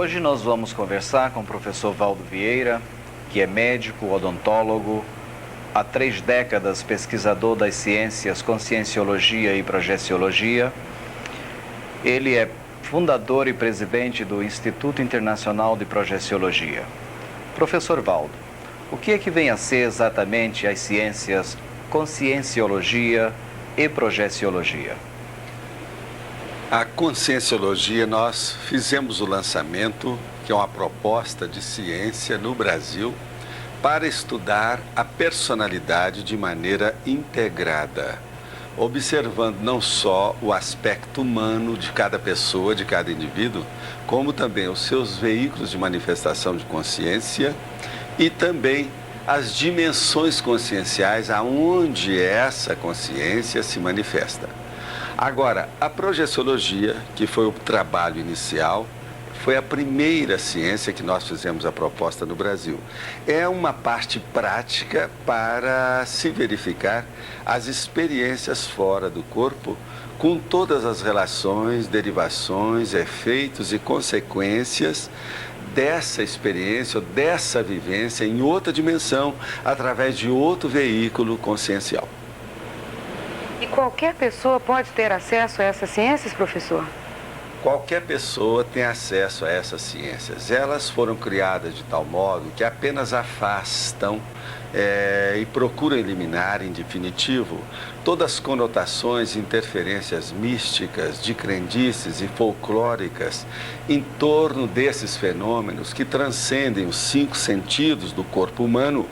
Hoje nós vamos conversar com o professor Valdo Vieira, que é médico, odontólogo, há 3 décadas pesquisador das ciências Conscienciologia e Projeciologia. Ele é fundador e presidente do Instituto Internacional de Projeciologia. Professor Valdo, o que é que vem a ser exatamente as ciências Conscienciologia e Projeciologia? A Conscienciologia, nós fizemos o lançamento, que é uma proposta de ciência no Brasil, para estudar a personalidade de maneira integrada, observando não só o aspecto humano de cada pessoa, de cada indivíduo, como também os seus veículos de manifestação de consciência e também as dimensões conscienciais aonde essa consciência se manifesta. Agora, a projeciologia, que foi o trabalho inicial, foi a primeira ciência que nós fizemos a proposta no Brasil. É uma parte prática para se verificar as experiências fora do corpo, com todas as relações, derivações, efeitos e consequências dessa experiência ou dessa vivência em outra dimensão, através de outro veículo consciencial. E qualquer pessoa pode ter acesso a essas ciências, professor? Qualquer pessoa tem acesso a essas ciências. Elas foram criadas de tal modo que apenas afastam e procuram eliminar, em definitivo, todas as conotações e interferências místicas, de crendices e folclóricas em torno desses fenômenos que transcendem os 5 sentidos do corpo humano,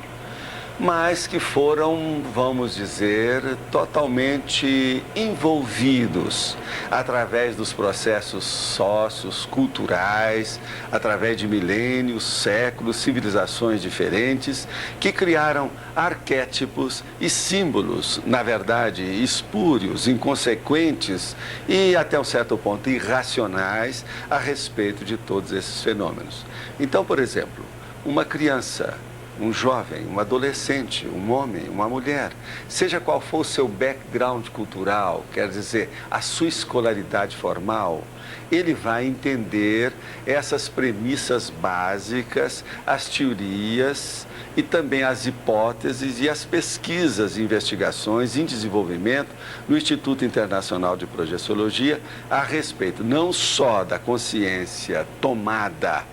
mas que foram, vamos dizer, totalmente envolvidos através dos processos sócios, culturais, através de milênios, séculos, civilizações diferentes, que criaram arquétipos e símbolos, na verdade, espúrios, inconsequentes e, até um certo ponto, irracionais a respeito de todos esses fenômenos. Então, por exemplo, uma criança, um jovem, um adolescente, um homem, uma mulher, seja qual for o seu background cultural, quer dizer, a sua escolaridade formal, ele vai entender essas premissas básicas, as teorias e também as hipóteses e as pesquisas e investigações em desenvolvimento no Instituto Internacional de Projeciologia a respeito não só da consciência tomada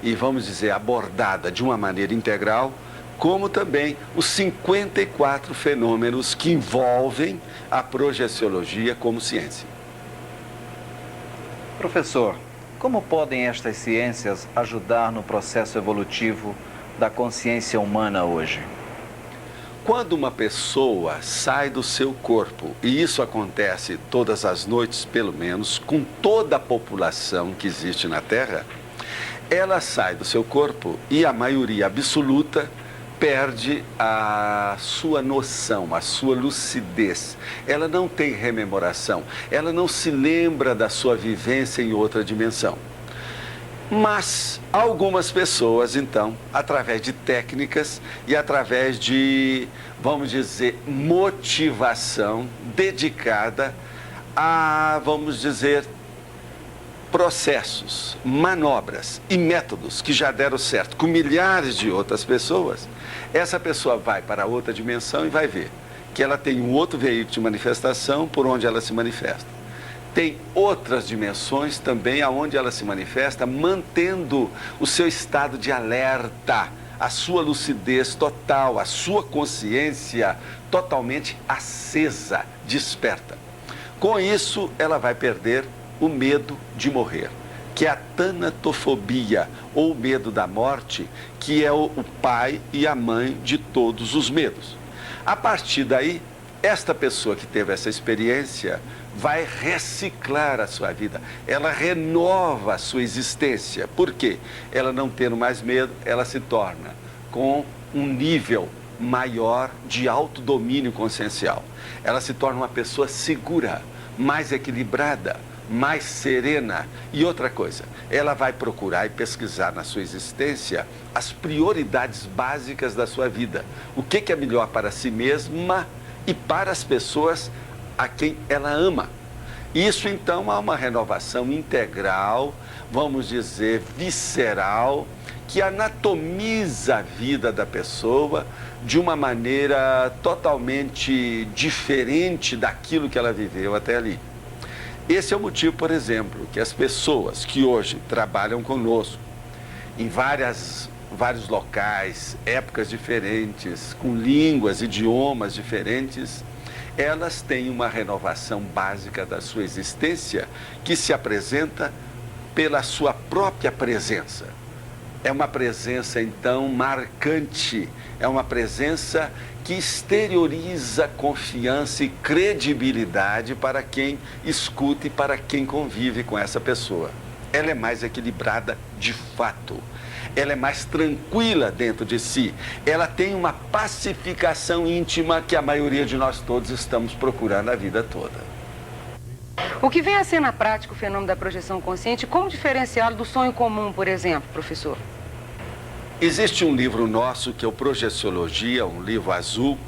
e, vamos dizer, abordada de uma maneira integral, como também os 54 fenômenos que envolvem a projeciologia como ciência. Professor, como podem estas ciências ajudar no processo evolutivo da consciência humana hoje? Quando uma pessoa sai do seu corpo, e isso acontece todas as noites, pelo menos, com toda a população que existe na Terra, ela sai do seu corpo e a maioria absoluta perde a sua noção, a sua lucidez. Ela não tem rememoração, ela não se lembra da sua vivência em outra dimensão. Mas algumas pessoas, então, através de técnicas e através de, vamos dizer, motivação dedicada a, vamos dizer, processos, manobras e métodos que já deram certo com milhares de outras pessoas, essa pessoa vai para outra dimensão e vai ver que ela tem um outro veículo de manifestação por onde ela se manifesta. Tem outras dimensões também aonde ela se manifesta, mantendo o seu estado de alerta, a sua lucidez total, a sua consciência totalmente acesa, desperta. Com isso, ela vai perder o medo de morrer, que é a tanatofobia, ou medo da morte, que é o pai e a mãe de todos os medos. A partir daí, esta pessoa que teve essa experiência vai reciclar a sua vida, ela renova a sua existência. Por quê? Ela não tendo mais medo, ela se torna com um nível maior de autodomínio consciencial. Ela se torna uma pessoa segura, mais equilibrada, mais serena. E outra coisa, ela vai procurar e pesquisar na sua existência as prioridades básicas da sua vida. O que é melhor para si mesma e para as pessoas a quem ela ama. Isso, então, é uma renovação integral, vamos dizer, visceral, que anatomiza a vida da pessoa de uma maneira totalmente diferente daquilo que ela viveu até ali. Esse é o motivo, por exemplo, que as pessoas que hoje trabalham conosco em vários locais, épocas diferentes, com línguas, idiomas diferentes, elas têm uma renovação básica da sua existência que se apresenta pela sua própria presença. É uma presença, então, marcante, é uma presença que exterioriza confiança e credibilidade para quem escuta e para quem convive com essa pessoa. Ela é mais equilibrada de fato. Ela é mais tranquila dentro de si. Ela tem uma pacificação íntima que a maioria de nós todos estamos procurando a vida toda. O que vem a ser na prática o fenômeno da projeção consciente, como diferenciá-lo do sonho comum, por exemplo, professor? Existe um livro nosso que é o Projeciologia, um livro azul,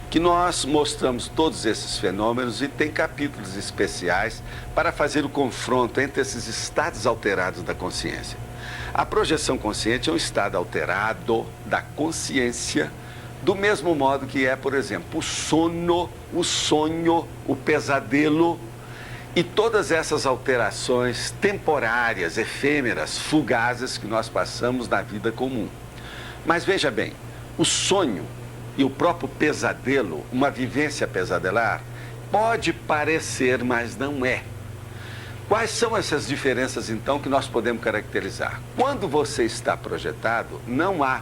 que nós mostramos todos esses fenômenos e tem capítulos especiais para fazer o confronto entre esses estados alterados da consciência. A projeção consciente é um estado alterado da consciência, do mesmo modo que é, por exemplo, o sono, o sonho, o pesadelo e todas essas alterações temporárias, efêmeras, fugazes que nós passamos na vida comum. Mas veja bem, o sonho e o próprio pesadelo, uma vivência pesadelar, pode parecer, mas não é. Quais são essas diferenças, então, que nós podemos caracterizar? Quando você está projetado, não há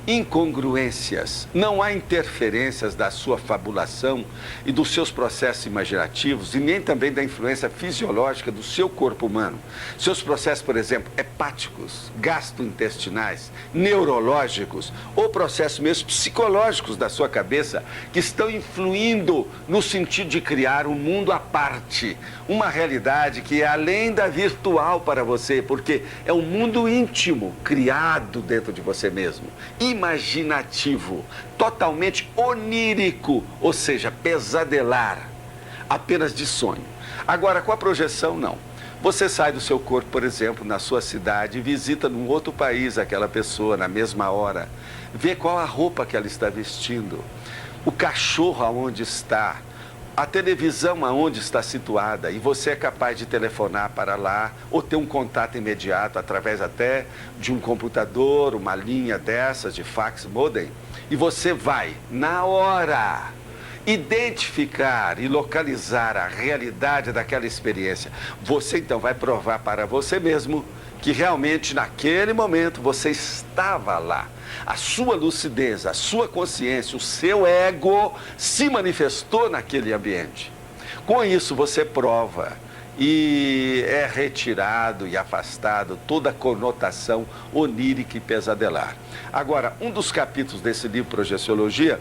incongruências, não há interferências da sua fabulação e dos seus processos imaginativos e nem também da influência fisiológica do seu corpo humano. Seus processos, por exemplo, hepáticos, gastrointestinais, neurológicos ou processos mesmo psicológicos da sua cabeça que estão influindo no sentido de criar um mundo à parte, uma realidade que é além da virtual para você, porque é um mundo íntimo, criado dentro de você mesmo, imaginativo, totalmente onírico, ou seja, pesadelar, apenas de sonho. Agora, com a projeção, não. Você sai do seu corpo, por exemplo, na sua cidade, e visita num outro país aquela pessoa na mesma hora, vê qual a roupa que ela está vestindo, o cachorro aonde está, a televisão aonde está situada, e você é capaz de telefonar para lá ou ter um contato imediato através até de um computador, uma linha dessas de fax modem, e você vai, na hora, identificar e localizar a realidade daquela experiência. Você então vai provar para você mesmo que realmente naquele momento você estava lá. A sua lucidez, a sua consciência, o seu ego se manifestou naquele ambiente. Com isso você prova e é retirado e afastado toda a conotação onírica e pesadelar. Agora, um dos capítulos desse livro Projeciologia,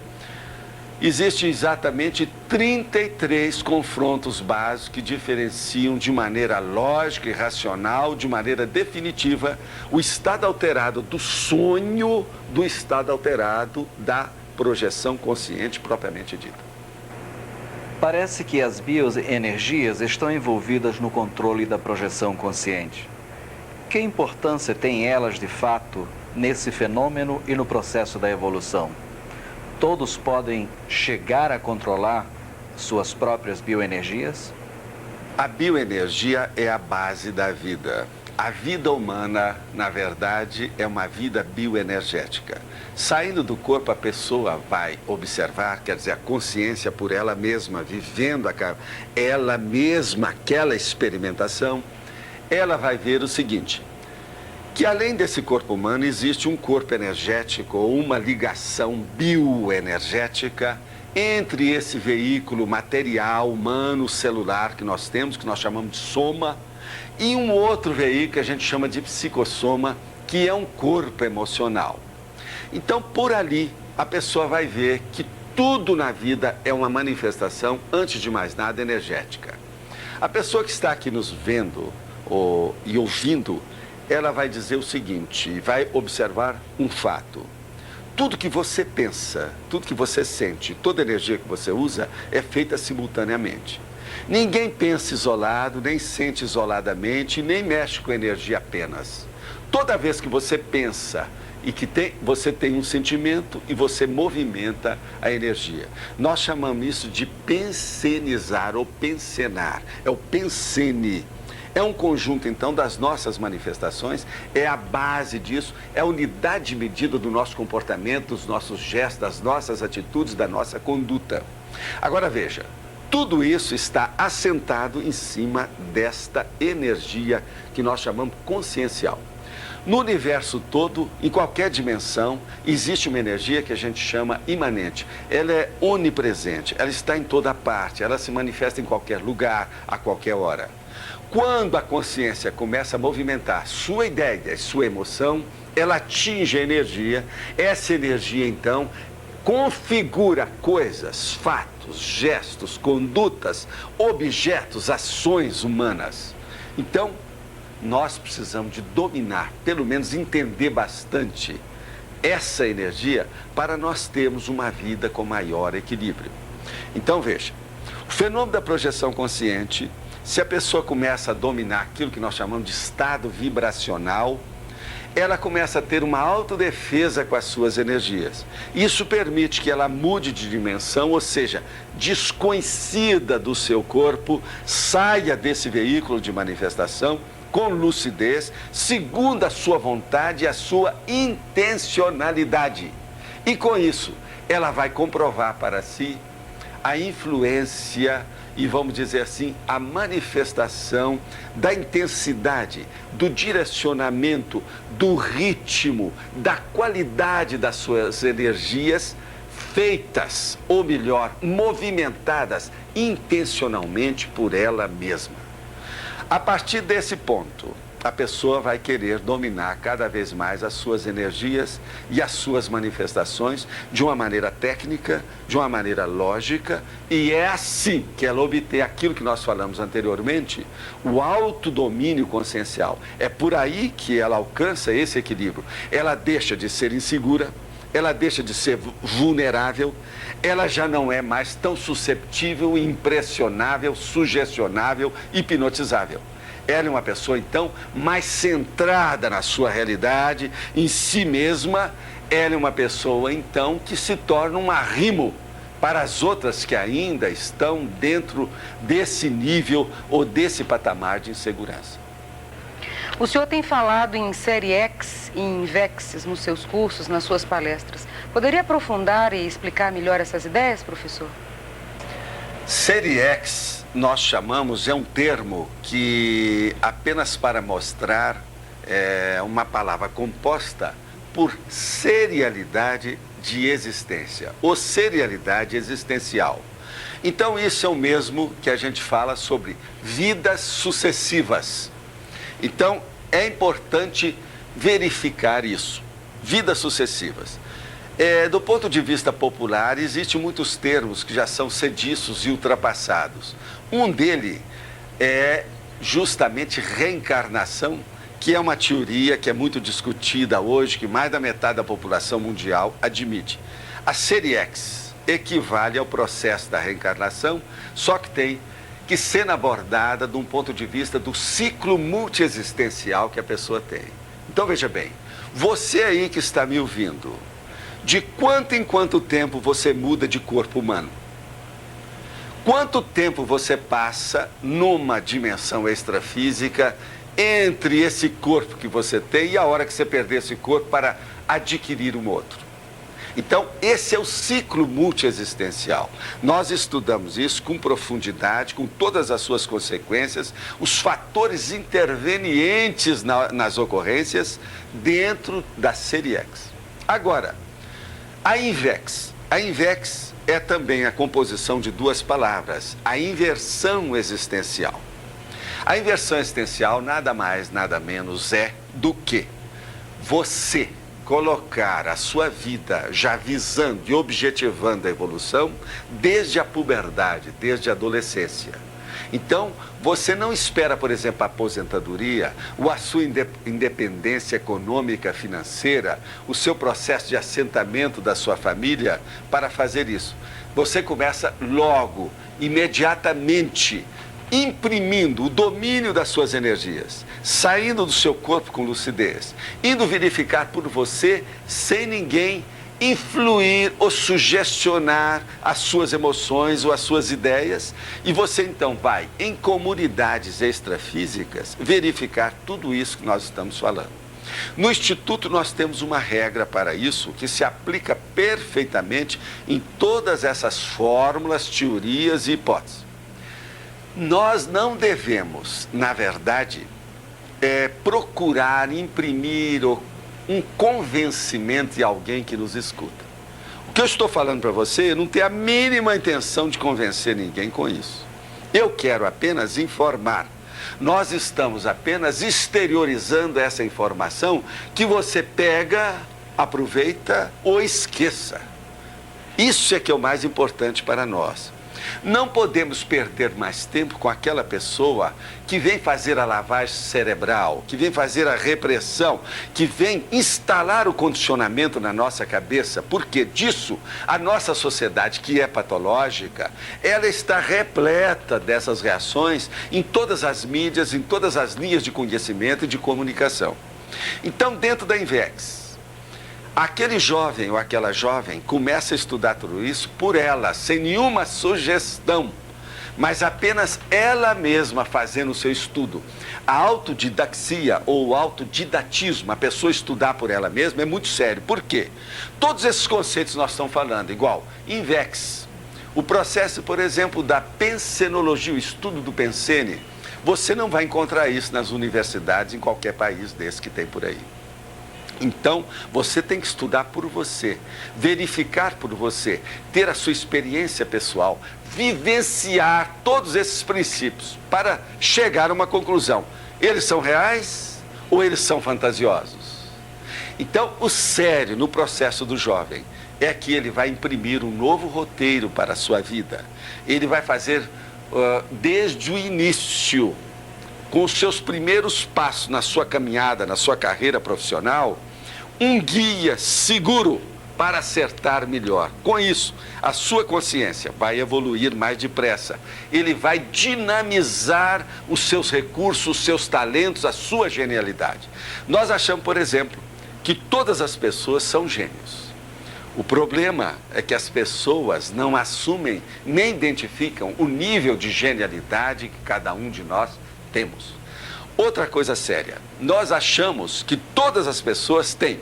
existem exatamente 33 confrontos básicos que diferenciam de maneira lógica e racional, de maneira definitiva, o estado alterado do sonho do estado alterado da projeção consciente propriamente dita. Parece que as bioenergias estão envolvidas no controle da projeção consciente. Que importância têm elas, de fato, nesse fenômeno e no processo da evolução? Todos podem chegar a controlar suas próprias bioenergias? A bioenergia é a base da vida. A vida humana, na verdade, é uma vida bioenergética. Saindo do corpo, a pessoa vai observar, quer dizer, a consciência por ela mesma, vivendo ela mesma aquela experimentação, ela vai ver o seguinte: que além desse corpo humano existe um corpo energético ou uma ligação bioenergética entre esse veículo material, humano, celular que nós temos, que nós chamamos de soma, e um outro veículo que a gente chama de psicossoma, que é um corpo emocional. Então, por ali, a pessoa vai ver que tudo na vida é uma manifestação, antes de mais nada, energética. A pessoa que está aqui nos vendo e ouvindo, ela vai dizer o seguinte, vai observar um fato. Tudo que você pensa, tudo que você sente, toda energia que você usa é feita simultaneamente. Ninguém pensa isolado, nem sente isoladamente, nem mexe com energia apenas. Toda vez que você pensa e que você tem um sentimento e você movimenta a energia. Nós chamamos isso de pensenizar ou pensenar. É o pensene. É um conjunto, então, das nossas manifestações, é a base disso, é a unidade de medida do nosso comportamento, dos nossos gestos, das nossas atitudes, da nossa conduta. Agora veja, tudo isso está assentado em cima desta energia que nós chamamos consciencial. No universo todo, em qualquer dimensão, existe uma energia que a gente chama imanente. Ela é onipresente, ela está em toda parte, ela se manifesta em qualquer lugar, a qualquer hora. Quando a consciência começa a movimentar sua ideia, sua emoção, ela atinge a energia. Essa energia, então, configura coisas, fatos, gestos, condutas, objetos, ações humanas. Então, nós precisamos de dominar, pelo menos entender bastante essa energia para nós termos uma vida com maior equilíbrio. Então veja, o fenômeno da projeção consciente, se a pessoa começa a dominar aquilo que nós chamamos de estado vibracional, ela começa a ter uma autodefesa com as suas energias. Isso permite que ela mude de dimensão, ou seja, desconhecida do seu corpo, saia desse veículo de manifestação com lucidez, segundo a sua vontade e a sua intencionalidade. E com isso, ela vai comprovar para si a influência e, vamos dizer assim, a manifestação da intensidade, do direcionamento, do ritmo, da qualidade das suas energias feitas, ou melhor, movimentadas intencionalmente por ela mesma. A partir desse ponto, a pessoa vai querer dominar cada vez mais as suas energias e as suas manifestações de uma maneira técnica, de uma maneira lógica, e é assim que ela obtém aquilo que nós falamos anteriormente, o autodomínio consciencial. É por aí que ela alcança esse equilíbrio. Ela deixa de ser insegura, ela deixa de ser vulnerável, ela já não é mais tão susceptível, impressionável, sugestionável, hipnotizável. Ela é uma pessoa, então, mais centrada na sua realidade, em si mesma. Ela é uma pessoa, então, que se torna um arrimo para as outras que ainda estão dentro desse nível ou desse patamar de insegurança. O senhor tem falado em série X e em VEX nos seus cursos, nas suas palestras. Poderia aprofundar e explicar melhor essas ideias, professor? Série X, nós chamamos, é um termo que apenas para mostrar uma palavra composta por serialidade de existência, ou serialidade existencial. Então isso é o mesmo que a gente fala sobre vidas sucessivas. Então é importante verificar isso, vidas sucessivas. Do ponto de vista popular, existem muitos termos que já são sediços e ultrapassados. Um deles é justamente reencarnação, que é uma teoria que é muito discutida hoje, que mais da metade da população mundial admite. A série X equivale ao processo da reencarnação, só que tem que ser abordada de um ponto de vista do ciclo multiexistencial que a pessoa tem. Então veja bem, você aí que está me ouvindo, de quanto em quanto tempo você muda de corpo humano? Quanto tempo você passa numa dimensão extrafísica entre esse corpo que você tem e a hora que você perder esse corpo para adquirir um outro? Então, esse é o ciclo multiexistencial. Nós estudamos isso com profundidade, com todas as suas consequências, os fatores intervenientes nas ocorrências dentro da série X. Agora, a INVEX. A INVEX é também a composição de duas palavras, a inversão existencial. A inversão existencial nada mais, nada menos é do que você colocar a sua vida já visando e objetivando a evolução desde a puberdade, desde a adolescência. Então, você não espera, por exemplo, a aposentadoria, ou a sua independência econômica, financeira, o seu processo de assentamento da sua família para fazer isso. Você começa logo, imediatamente, imprimindo o domínio das suas energias, saindo do seu corpo com lucidez, indo verificar por você sem ninguém influir ou sugestionar as suas emoções ou as suas ideias, e você então vai em comunidades extrafísicas verificar tudo isso que nós estamos falando. No Instituto nós temos uma regra para isso que se aplica perfeitamente em todas essas fórmulas, teorias e hipóteses. Nós não devemos, na verdade, procurar imprimir um convencimento em alguém que nos escuta. O que eu estou falando para você não tem a mínima intenção de convencer ninguém com isso. Eu quero apenas informar. Nós estamos apenas exteriorizando essa informação que você pega, aproveita ou esqueça. Isso é que é o mais importante para nós. Não podemos perder mais tempo com aquela pessoa que vem fazer a lavagem cerebral, que vem fazer a repressão, que vem instalar o condicionamento na nossa cabeça, porque disso a nossa sociedade, que é patológica, ela está repleta dessas reações em todas as mídias, em todas as linhas de conhecimento e de comunicação. Então, dentro da INVEX, aquele jovem ou aquela jovem começa a estudar tudo isso por ela, sem nenhuma sugestão, mas apenas ela mesma fazendo o seu estudo. A autodidaxia ou autodidatismo, a pessoa estudar por ela mesma, é muito sério. Por quê? Todos esses conceitos nós estamos falando, igual INVEX, o processo, por exemplo, da pensenologia, o estudo do pensene, você não vai encontrar isso nas universidades em qualquer país desse que tem por aí. Então, você tem que estudar por você, verificar por você, ter a sua experiência pessoal, vivenciar todos esses princípios para chegar a uma conclusão. Eles são reais ou eles são fantasiosos? Então, o sério no processo do jovem é que ele vai imprimir um novo roteiro para a sua vida. Ele vai fazer desde o início, com os seus primeiros passos na sua caminhada, na sua carreira profissional, um guia seguro para acertar melhor. Com isso, a sua consciência vai evoluir mais depressa. Ele vai dinamizar os seus recursos, os seus talentos, a sua genialidade. Nós achamos, por exemplo, que todas as pessoas são gênios. O problema é que as pessoas não assumem nem identificam o nível de genialidade que cada um de nós temos. Outra coisa séria, nós achamos que todas as pessoas têm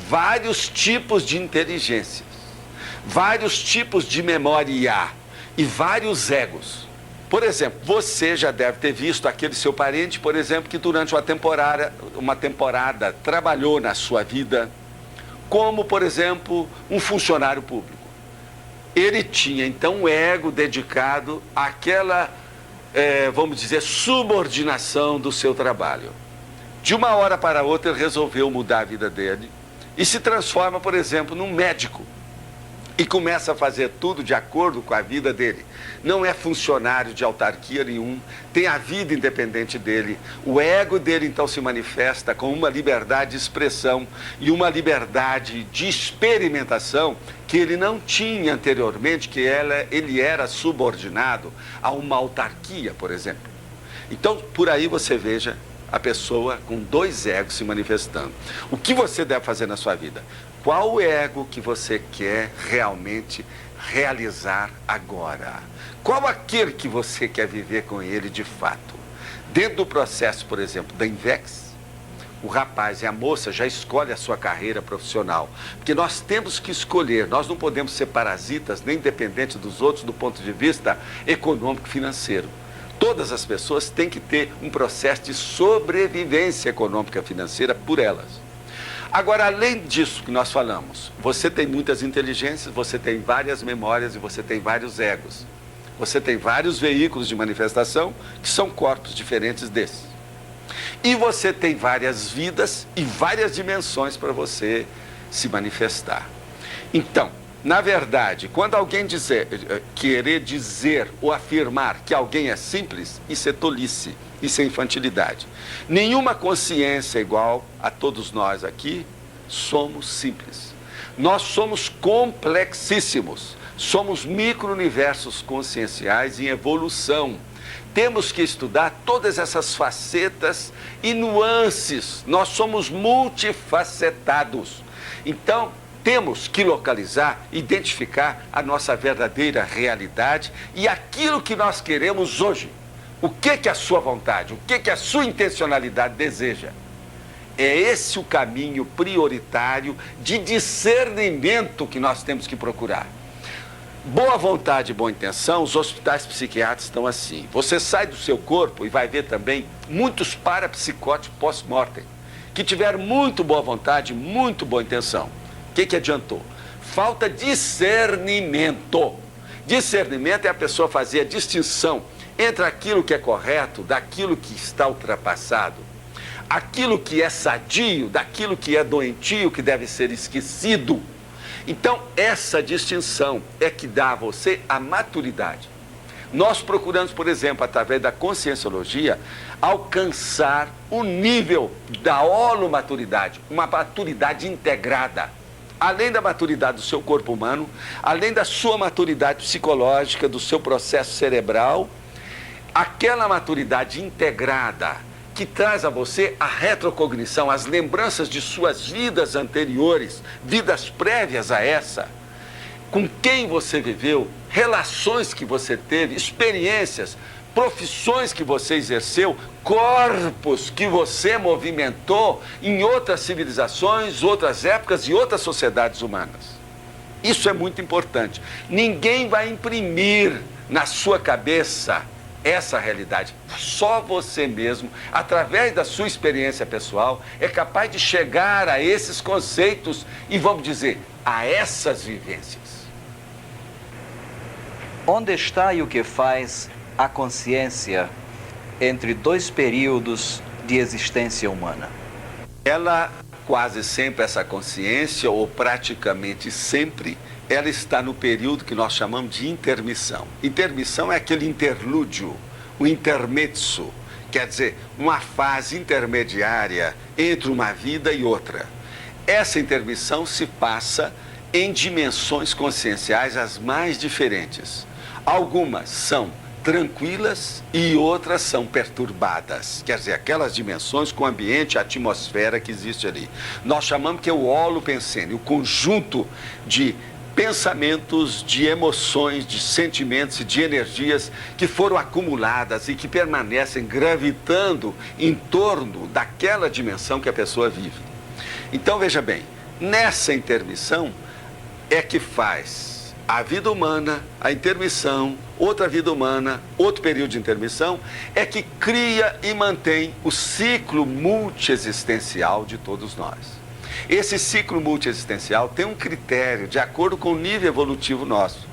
vários tipos de inteligências, vários tipos de memória e vários egos. Por exemplo, você já deve ter visto aquele seu parente, por exemplo, que durante uma temporada trabalhou na sua vida como, por exemplo, um funcionário público. Ele tinha, então, um ego dedicado àquela, vamos dizer, subordinação do seu trabalho. De uma hora para outra, ele resolveu mudar a vida dele e se transforma, por exemplo, num médico e começa a fazer tudo de acordo com a vida dele. Não é funcionário de autarquia nenhum, tem a vida independente dele. O ego dele, então, se manifesta com uma liberdade de expressão e uma liberdade de experimentação que ele não tinha anteriormente, que ele era subordinado a uma autarquia, por exemplo. Então, por aí você veja a pessoa com dois egos se manifestando. O que você deve fazer na sua vida? Qual o ego que você quer realmente realizar agora? Qual aquele que você quer viver com ele de fato? Dentro do processo, por exemplo, da INVEX, o rapaz e a moça já escolhem a sua carreira profissional. Porque nós temos que escolher, nós não podemos ser parasitas nem dependentes dos outros do ponto de vista econômico e financeiro. Todas as pessoas têm que ter um processo de sobrevivência econômica e financeira por elas. Agora, além disso que nós falamos, você tem muitas inteligências, você tem várias memórias e você tem vários egos. Você tem vários veículos de manifestação que são corpos diferentes desses. E você tem várias vidas e várias dimensões para você se manifestar. Então, na verdade, quando alguém querer dizer ou afirmar que alguém é simples, isso é tolice, isso é infantilidade. Nenhuma consciência igual a todos nós aqui somos simples. Nós somos complexíssimos. Somos micro-universos conscienciais em evolução. Temos que estudar todas essas facetas e nuances. Nós somos multifacetados. Então, temos que localizar, identificar a nossa verdadeira realidade e aquilo que nós queremos hoje. O que a sua vontade, o que a sua intencionalidade deseja? É esse o caminho prioritário de discernimento que nós temos que procurar. Boa vontade e boa intenção, os hospitais psiquiátricos estão assim. Você sai do seu corpo e vai ver também muitos parapsicóticos pós-mortem, que tiveram muito boa vontade, muito boa intenção. O que adiantou? Falta discernimento. Discernimento é a pessoa fazer a distinção entre aquilo que é correto, daquilo que está ultrapassado, aquilo que é sadio, daquilo que é doentio, que deve ser esquecido. Então, essa distinção é que dá a você a maturidade. Nós procuramos, por exemplo, através da conscienciologia, alcançar o nível da holomaturidade, uma maturidade integrada. Além da maturidade do seu corpo humano, além da sua maturidade psicológica, do seu processo cerebral, aquela maturidade integrada que traz a você a retrocognição, as lembranças de suas vidas anteriores, vidas prévias a essa, com quem você viveu, relações que você teve, experiências, profissões que você exerceu, corpos que você movimentou em outras civilizações, outras épocas e outras sociedades humanas. Isso é muito importante. Ninguém vai imprimir na sua cabeça essa realidade. Só você mesmo, através da sua experiência pessoal, é capaz de chegar a esses conceitos e, vamos dizer, a essas vivências. Onde está e o que faz a consciência entre dois períodos de existência humana? Ela, quase sempre, essa consciência, ou praticamente sempre, ela está no período que nós chamamos de intermissão. Intermissão é aquele interlúdio, o intermezzo, quer dizer, uma fase intermediária entre uma vida e outra. Essa intermissão se passa em dimensões conscienciais as mais diferentes. Algumas são tranquilas e outras são perturbadas. Quer dizer, aquelas dimensões com o ambiente, a atmosfera que existe ali. Nós chamamos que é o holopensene, o conjunto de pensamentos, de emoções, de sentimentos e de energias que foram acumuladas e que permanecem gravitando em torno daquela dimensão que a pessoa vive. Então, veja bem, nessa intermissão é que faz a vida humana, a intermissão, outra vida humana, outro período de intermissão, é que cria e mantém o ciclo multiexistencial de todos nós. Esse ciclo multiexistencial tem um critério de acordo com o nível evolutivo nosso.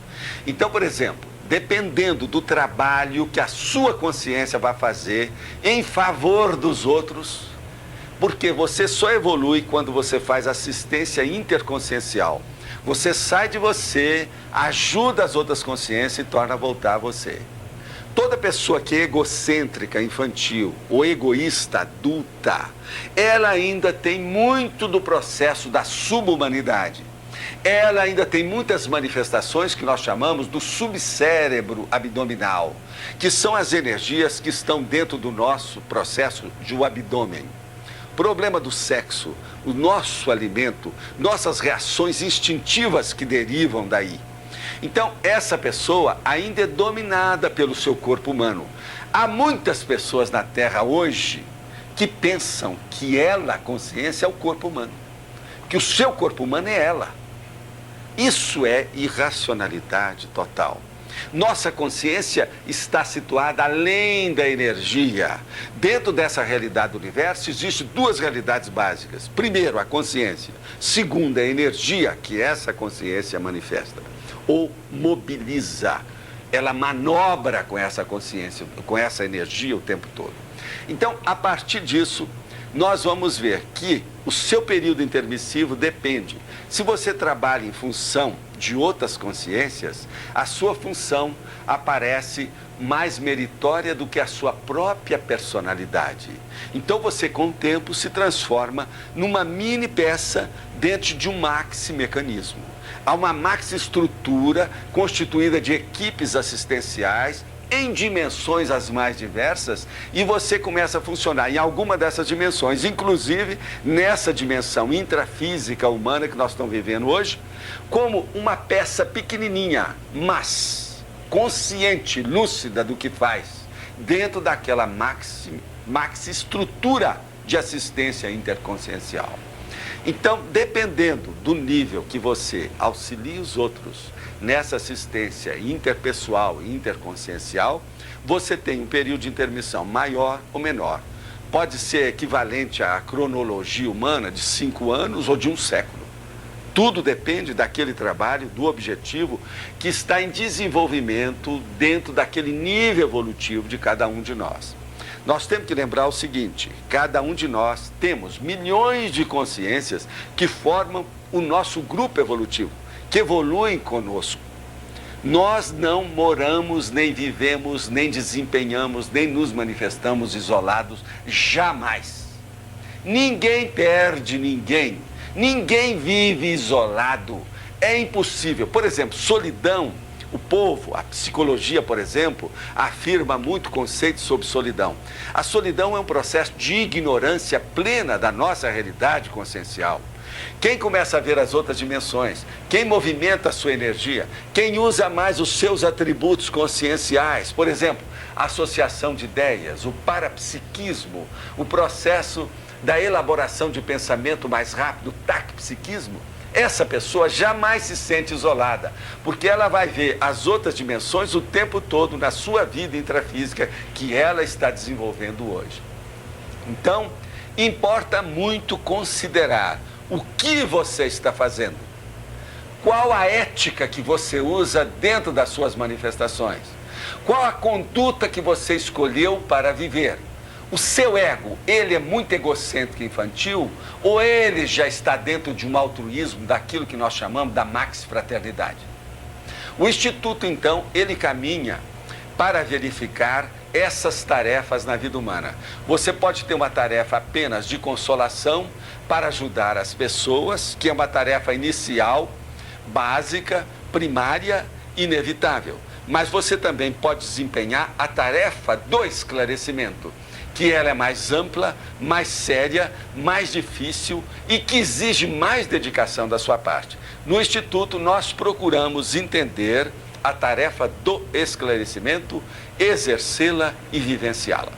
Então, por exemplo, dependendo do trabalho que a sua consciência vai fazer em favor dos outros, porque você só evolui quando você faz assistência interconsciencial. Você sai de você, ajuda as outras consciências e torna a voltar a você. Toda pessoa que é egocêntrica, infantil ou egoísta, adulta, ela ainda tem muito do processo da subhumanidade. Ela ainda tem muitas manifestações que nós chamamos do subcérebro abdominal, que são as energias que estão dentro do nosso processo de abdômen. Problema do sexo, o nosso alimento, nossas reações instintivas que derivam daí. Então, essa pessoa ainda é dominada pelo seu corpo humano. Há muitas pessoas na Terra hoje que pensam que ela, a consciência, é o corpo humano. Que o seu corpo humano é ela. Isso é irracionalidade total. Nossa consciência está situada além da energia. Dentro dessa realidade do universo, existem duas realidades básicas. Primeiro, a consciência. Segundo, a energia que essa consciência manifesta ou mobiliza. Ela manobra com essa consciência, com essa energia o tempo todo. Então, a partir disso, nós vamos ver que o seu período intermissivo depende. Se você trabalha em função de outras consciências, a sua função aparece mais meritória do que a sua própria personalidade. Então você, com o tempo, se transforma numa mini peça dentro de um maxi mecanismo. Há uma maxi estrutura constituída de equipes assistenciais em dimensões as mais diversas, e você começa a funcionar em alguma dessas dimensões, inclusive nessa dimensão intrafísica humana que nós estamos vivendo hoje, como uma peça pequenininha, mas consciente, lúcida do que faz, dentro daquela maxi estrutura de assistência interconsciencial. Então, dependendo do nível que você auxilia os outros nessa assistência interpessoal e interconsciencial, você tem um período de intermissão maior ou menor. Pode ser equivalente à cronologia humana de 5 anos ou de um século. Tudo depende daquele trabalho, do objetivo que está em desenvolvimento dentro daquele nível evolutivo de cada um de nós. Nós temos que lembrar o seguinte: cada um de nós temos milhões de consciências que formam o nosso grupo evolutivo, que evoluem conosco. Nós não moramos, nem vivemos, nem desempenhamos, nem nos manifestamos isolados, jamais. Ninguém perde ninguém, ninguém vive isolado, é impossível. Por exemplo, solidão. O povo, a psicologia, por exemplo, afirma muito conceito sobre solidão. A solidão é um processo de ignorância plena da nossa realidade consciencial. Quem começa a ver as outras dimensões, quem movimenta a sua energia, quem usa mais os seus atributos conscienciais, por exemplo, a associação de ideias, o parapsiquismo, o processo da elaboração de pensamento mais rápido, o tacpsiquismo, essa pessoa jamais se sente isolada, porque ela vai ver as outras dimensões o tempo todo na sua vida intrafísica que ela está desenvolvendo hoje. Então, importa muito considerar o que você está fazendo, qual a ética que você usa dentro das suas manifestações, qual a conduta que você escolheu para viver. O seu ego, ele é muito egocêntrico e infantil, ou ele já está dentro de um altruísmo, daquilo que nós chamamos da maxi-fraternidade? O Instituto, então, ele caminha para verificar essas tarefas na vida humana. Você pode ter uma tarefa apenas de consolação para ajudar as pessoas, que é uma tarefa inicial, básica, primária, inevitável. Mas você também pode desempenhar a tarefa do esclarecimento, que ela é mais ampla, mais séria, mais difícil e que exige mais dedicação da sua parte. No Instituto, nós procuramos entender a tarefa do esclarecimento, exercê-la e vivenciá-la.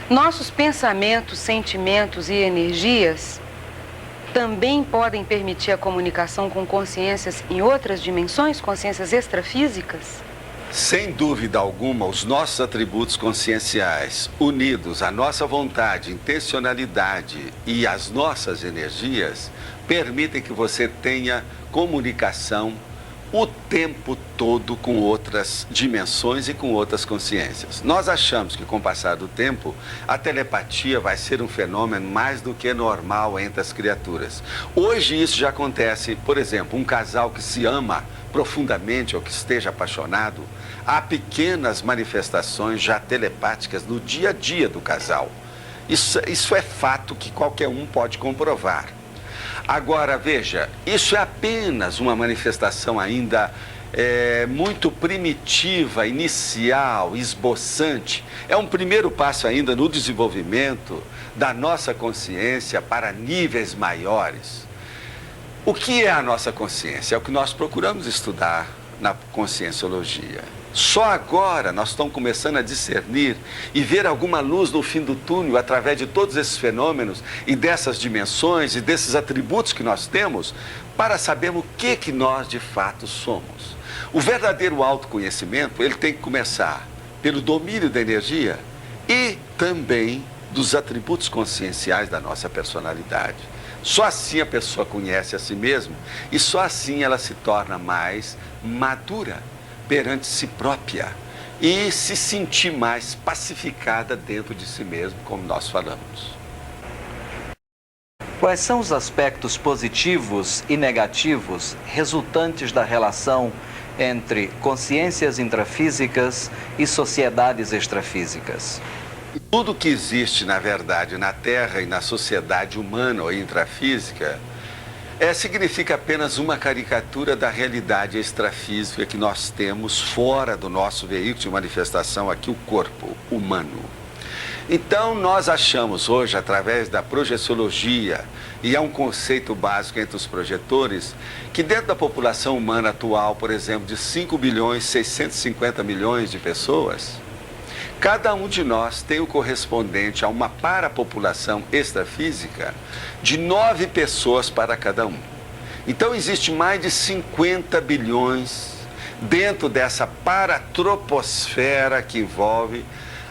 Nossos pensamentos, sentimentos e energias também podem permitir a comunicação com consciências em outras dimensões, consciências extrafísicas? Sem dúvida alguma, os nossos atributos conscienciais, unidos à nossa vontade, intencionalidade e às nossas energias, permitem que você tenha comunicação o tempo todo com outras dimensões e com outras consciências. Nós achamos que, com o passar do tempo, a telepatia vai ser um fenômeno mais do que normal entre as criaturas. Hoje isso já acontece. Por exemplo, um casal que se ama profundamente ou que esteja apaixonado, há pequenas manifestações já telepáticas no dia a dia do casal. Isso é fato que qualquer um pode comprovar. Agora, veja, isso é apenas uma manifestação ainda muito primitiva, inicial, esboçante. É um primeiro passo ainda no desenvolvimento da nossa consciência para níveis maiores. O que é a nossa consciência? É o que nós procuramos estudar na conscienciologia. Só agora nós estamos começando a discernir e ver alguma luz no fim do túnel através de todos esses fenômenos e dessas dimensões e desses atributos que nós temos para sabermos o que nós de fato somos. O verdadeiro autoconhecimento, ele tem que começar pelo domínio da energia e também dos atributos conscienciais da nossa personalidade. Só assim a pessoa conhece a si mesma e só assim ela se torna mais madura perante si própria e se sentir mais pacificada dentro de si mesmo, como nós falamos. Quais são os aspectos positivos e negativos resultantes da relação entre consciências intrafísicas e sociedades extrafísicas? Tudo que existe, na verdade, na Terra e na sociedade humana ou intrafísica significa apenas uma caricatura da realidade extrafísica que nós temos fora do nosso veículo de manifestação aqui, o corpo humano. Então, nós achamos hoje, através da projeciologia, e é um conceito básico entre os projetores, que dentro da população humana atual, por exemplo, de 5 bilhões, 650 milhões de pessoas, cada um de nós tem o correspondente a uma parapopulação extrafísica de 9 pessoas para cada um. Então, existe mais de 50 bilhões dentro dessa paratroposfera que envolve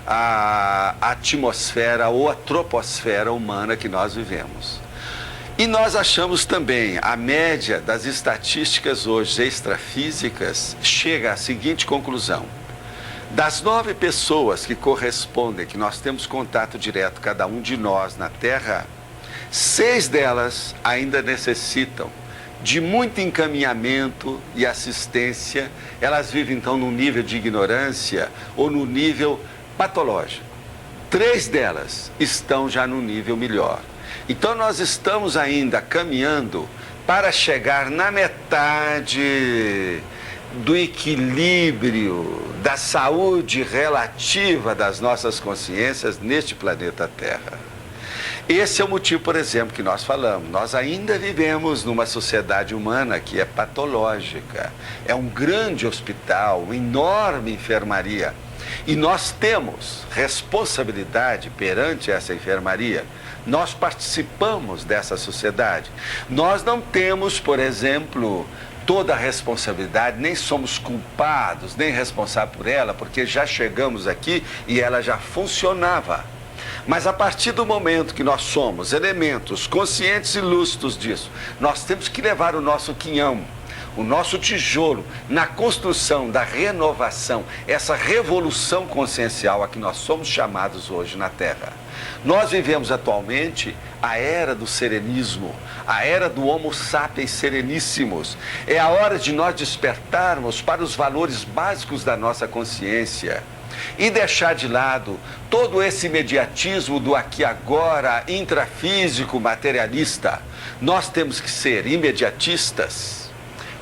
a atmosfera ou a troposfera humana que nós vivemos. E nós achamos também, a média das estatísticas hoje extrafísicas chega à seguinte conclusão: das 9 pessoas que correspondem, que nós temos contato direto, cada um de nós na Terra, 6 delas ainda necessitam de muito encaminhamento e assistência. Elas vivem então no nível de ignorância ou no nível patológico. 3 delas estão já no nível melhor. Então nós estamos ainda caminhando para chegar na metade do equilíbrio, da saúde relativa das nossas consciências neste planeta Terra. Esse é o motivo, por exemplo, que nós falamos. Nós ainda vivemos numa sociedade humana que é patológica. É um grande hospital, uma enorme enfermaria. E nós temos responsabilidade perante essa enfermaria. Nós participamos dessa sociedade. Nós não temos, por exemplo, toda a responsabilidade, nem somos culpados, nem responsáveis por ela, porque já chegamos aqui e ela já funcionava. Mas a partir do momento que nós somos elementos conscientes e lúcidos disso, nós temos que levar o nosso quinhão, o nosso tijolo na construção da renovação, essa revolução consciencial a que nós somos chamados hoje na Terra. Nós vivemos atualmente a era do serenismo, a era do Homo sapiens sereníssimos. É a hora de nós despertarmos para os valores básicos da nossa consciência e deixar de lado todo esse imediatismo do aqui e agora, intrafísico, materialista. Nós temos que ser imediatistas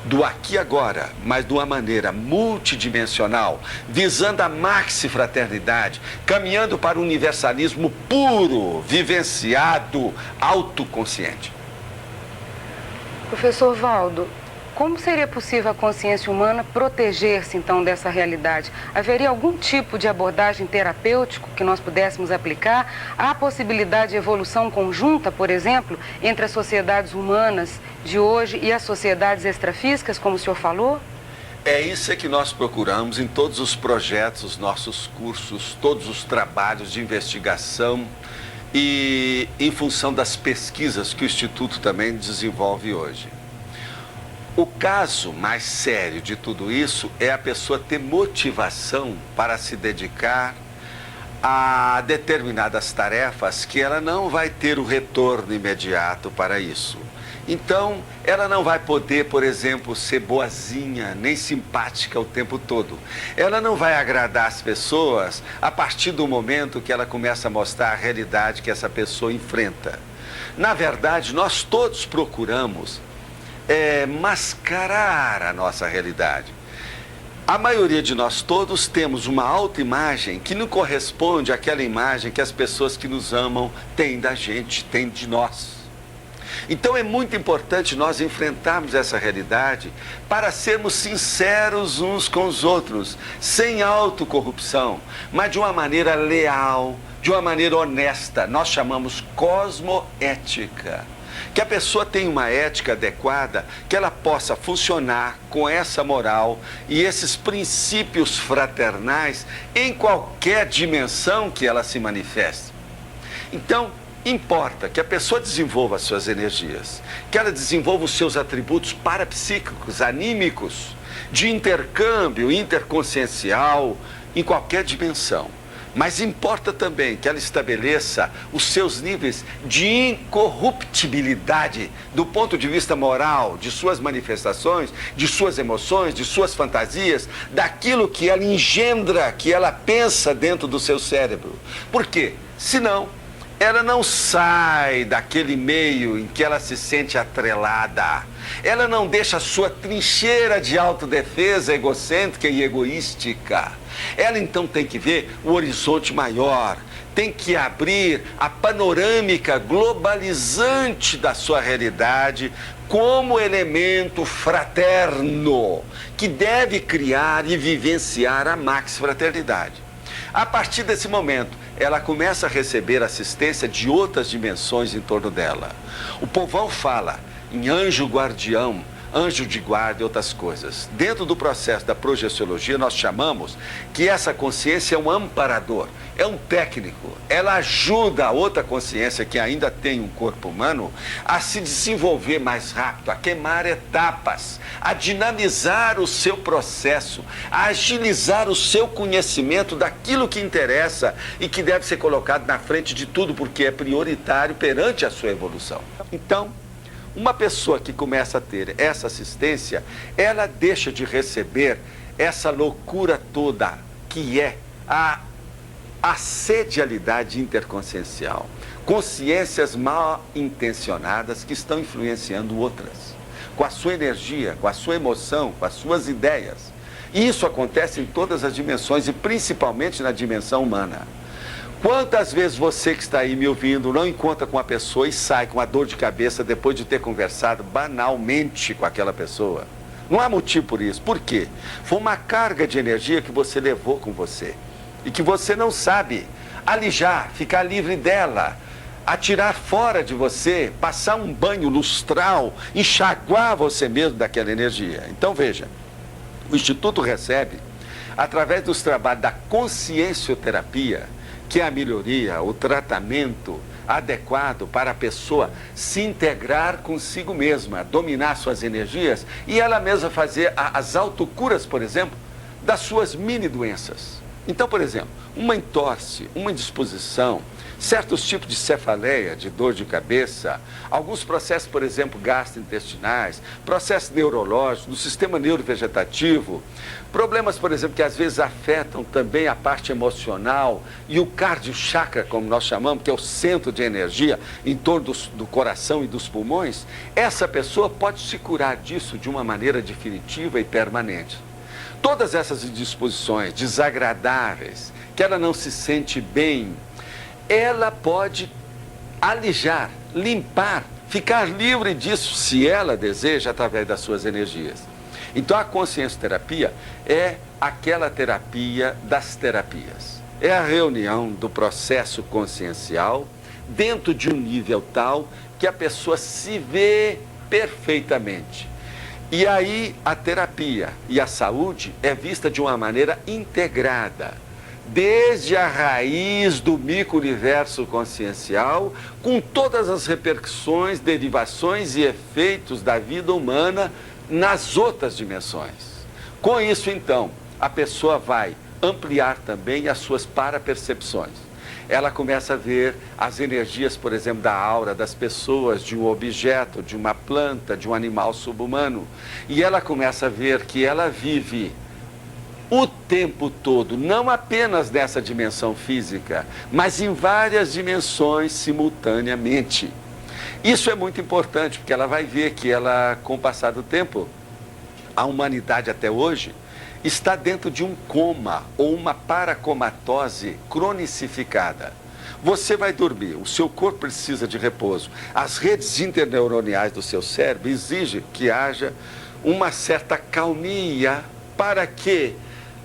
do aqui e agora, mas de uma maneira multidimensional, visando a maxifraternidade, caminhando para o universalismo puro, vivenciado, autoconsciente. Professor Valdo, como seria possível a consciência humana proteger-se, então, dessa realidade? Haveria algum tipo de abordagem terapêutico que nós pudéssemos aplicar? Há possibilidade de evolução conjunta, por exemplo, entre as sociedades humanas de hoje e as sociedades extrafísicas, como o senhor falou? É isso que nós procuramos em todos os projetos, os nossos cursos, todos os trabalhos de investigação e em função das pesquisas que o Instituto também desenvolve hoje. O caso mais sério de tudo isso é a pessoa ter motivação para se dedicar a determinadas tarefas que ela não vai ter o retorno imediato para isso. Então, ela não vai poder, por exemplo, ser boazinha, nem simpática o tempo todo. Ela não vai agradar as pessoas a partir do momento que ela começa a mostrar a realidade que essa pessoa enfrenta. Na verdade, nós todos procuramos mascarar a nossa realidade. A maioria de nós todos temos uma autoimagem que não corresponde àquela imagem que as pessoas que nos amam têm da gente, têm de nós. Então é muito importante nós enfrentarmos essa realidade para sermos sinceros uns com os outros, sem autocorrupção, mas de uma maneira leal, de uma maneira honesta. Nós chamamos cosmoética. Que a pessoa tenha uma ética adequada, que ela possa funcionar com essa moral e esses princípios fraternais em qualquer dimensão que ela se manifeste. Então, importa que a pessoa desenvolva as suas energias, que ela desenvolva os seus atributos parapsíquicos, anímicos, de intercâmbio interconsciencial em qualquer dimensão. Mas importa também que ela estabeleça os seus níveis de incorruptibilidade do ponto de vista moral, de suas manifestações, de suas emoções, de suas fantasias, daquilo que ela engendra, que ela pensa dentro do seu cérebro. Por quê? Senão, ela não sai daquele meio em que ela se sente atrelada. Ela não deixa a sua trincheira de autodefesa egocêntrica e egoística. Ela então tem que ver o horizonte maior, tem que abrir a panorâmica globalizante da sua realidade como elemento fraterno que deve criar e vivenciar a max-fraternidade. A partir desse momento, ela começa a receber assistência de outras dimensões em torno dela. O povão fala em anjo guardião, anjo de guarda e outras coisas. Dentro do processo da projeciologia, nós chamamos que essa consciência é um amparador, é um técnico. Ela ajuda a outra consciência que ainda tem um corpo humano a se desenvolver mais rápido, a queimar etapas, a dinamizar o seu processo, a agilizar o seu conhecimento daquilo que interessa e que deve ser colocado na frente de tudo, porque é prioritário perante a sua evolução. Então, uma pessoa que começa a ter essa assistência, ela deixa de receber essa loucura toda, que é a assedialidade interconsciencial. Consciências mal intencionadas que estão influenciando outras, com a sua energia, com a sua emoção, com as suas ideias. E isso acontece em todas as dimensões e principalmente na dimensão humana. Quantas vezes você que está aí me ouvindo não encontra com uma pessoa e sai com uma dor de cabeça depois de ter conversado banalmente com aquela pessoa? Não há motivo por isso. Por quê? Foi uma carga de energia que você levou com você e que você não sabe alijar, ficar livre dela, atirar fora de você, passar um banho lustral, enxaguar você mesmo daquela energia. Então veja, o Instituto recebe, através dos trabalhos da consciencioterapia, que é a melhoria, o tratamento adequado para a pessoa se integrar consigo mesma, dominar suas energias e ela mesma fazer as autocuras, por exemplo, das suas mini doenças. Então, por exemplo, uma entorse, uma indisposição, certos tipos de cefaleia, de dor de cabeça, alguns processos, por exemplo, gastrointestinais, processos neurológicos, do sistema neurovegetativo, problemas, por exemplo, que às vezes afetam também a parte emocional e o cardio-chakra, como nós chamamos, que é o centro de energia em torno do coração e dos pulmões, essa pessoa pode se curar disso de uma maneira definitiva e permanente. Todas essas indisposições desagradáveis, que ela não se sente bem, ela pode alijar, limpar, ficar livre disso, se ela deseja, através das suas energias. Então, a consciencioterapia é aquela terapia das terapias. É a reunião do processo consciencial dentro de um nível tal que a pessoa se vê perfeitamente. E aí, a terapia e a saúde é vista de uma maneira integrada, desde a raiz do micro-universo consciencial, com todas as repercussões, derivações e efeitos da vida humana nas outras dimensões. Com isso, então, a pessoa vai ampliar também as suas parapercepções. Ela começa a ver as energias, por exemplo, da aura das pessoas, de um objeto, de uma planta, de um animal subhumano. E ela começa a ver que ela vive o tempo todo, não apenas nessa dimensão física, mas em várias dimensões simultaneamente. Isso é muito importante, porque ela vai ver que ela, com o passar do tempo, a humanidade até hoje está dentro de um coma ou uma paracomatose cronicificada. Você vai dormir, o seu corpo precisa de repouso. As redes interneuroniais do seu cérebro exigem que haja uma certa calmia para que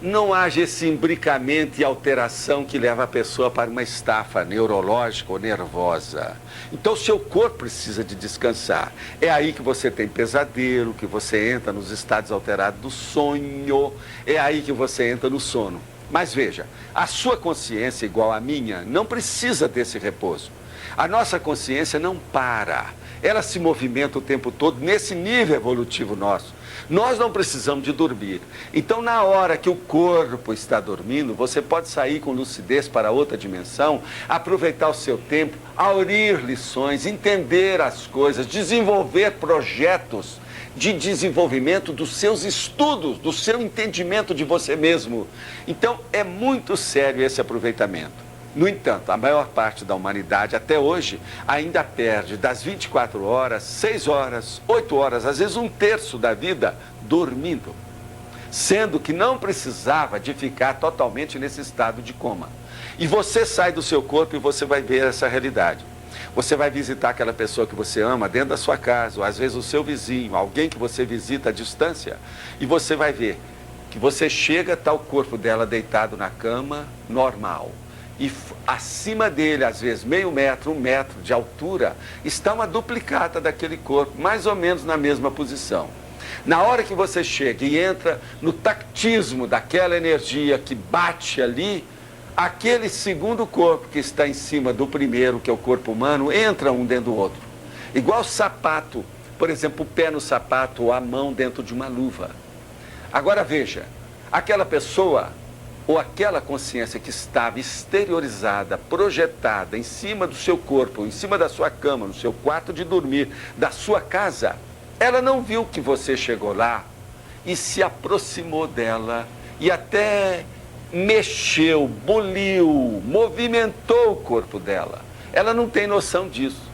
não haja esse imbricamento e alteração que leva a pessoa para uma estafa neurológica ou nervosa. Então, o seu corpo precisa de descansar. É aí que você tem pesadelo, que você entra nos estados alterados do sonho, é aí que você entra no sono. Mas veja, a sua consciência, igual à minha, não precisa desse repouso. A nossa consciência não para, ela se movimenta o tempo todo nesse nível evolutivo nosso. Nós não precisamos de dormir. Então, na hora que o corpo está dormindo, você pode sair com lucidez para outra dimensão, aproveitar o seu tempo, aurir lições, entender as coisas, desenvolver projetos de desenvolvimento dos seus estudos, do seu entendimento de você mesmo. Então, é muito sério esse aproveitamento. No entanto, a maior parte da humanidade, até hoje, ainda perde das 24 horas, 6 horas, 8 horas, às vezes 1/3 da vida, dormindo. Sendo que não precisava de ficar totalmente nesse estado de coma. E você sai do seu corpo e você vai ver essa realidade. Você vai visitar aquela pessoa que você ama dentro da sua casa, ou às vezes o seu vizinho, alguém que você visita à distância, e você vai ver que você chega, está o corpo dela deitado na cama, normal. E acima dele, às vezes, meio metro, 1 metro de altura, está uma duplicata daquele corpo, mais ou menos na mesma posição. Na hora que você chega e entra no tactismo daquela energia que bate ali, aquele segundo corpo que está em cima do primeiro, que é o corpo humano, entra um dentro do outro. Igual sapato, por exemplo, o pé no sapato ou a mão dentro de uma luva. Agora veja, aquela pessoa ou aquela consciência que estava exteriorizada, projetada em cima do seu corpo, em cima da sua cama, no seu quarto de dormir, da sua casa, ela não viu que você chegou lá e se aproximou dela e até mexeu, boliu, movimentou o corpo dela. Ela não tem noção disso.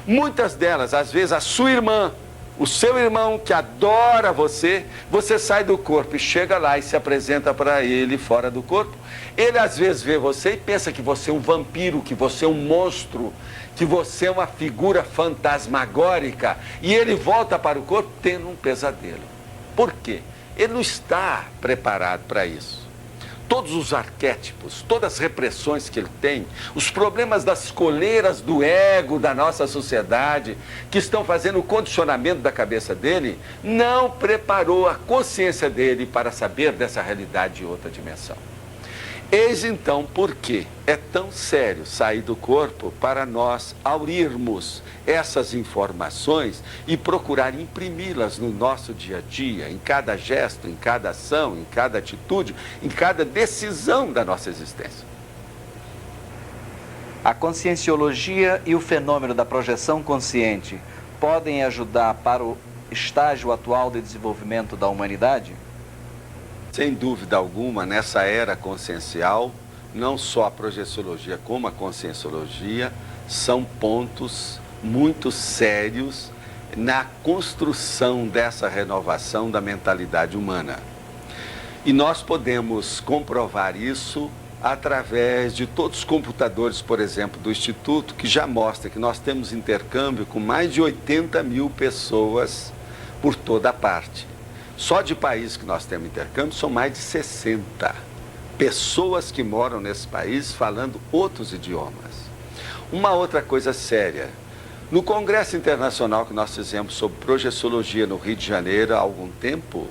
Muitas delas, às vezes, a sua irmã, o seu irmão que adora você, você sai do corpo e chega lá e se apresenta para ele fora do corpo. Ele às vezes vê você e pensa que você é um vampiro, que você é um monstro, que você é uma figura fantasmagórica, e ele volta para o corpo tendo um pesadelo. Por quê? Ele não está preparado para isso. Todos os arquétipos, todas as repressões que ele tem, os problemas das coleiras do ego da nossa sociedade, que estão fazendo o condicionamento da cabeça dele, não preparou a consciência dele para saber dessa realidade de outra dimensão. Eis então por que é tão sério sair do corpo para nós aurirmos essas informações e procurar imprimi-las no nosso dia a dia, em cada gesto, em cada ação, em cada atitude, em cada decisão da nossa existência. A conscienciologia e o fenômeno da projeção consciente podem ajudar para o estágio atual de desenvolvimento da humanidade? Sem dúvida alguma, nessa era consciencial, não só a projeciologia como a conscienciologia são pontos muito sérios na construção dessa renovação da mentalidade humana. E nós podemos comprovar isso através de todos os computadores, por exemplo, do Instituto, que já mostra que nós temos intercâmbio com mais de 80 mil pessoas por toda parte. Só de países que nós temos intercâmbio são mais de 60 pessoas que moram nesse país falando outros idiomas. Uma outra coisa séria, no Congresso Internacional que nós fizemos sobre projeciologia no Rio de Janeiro há algum tempo,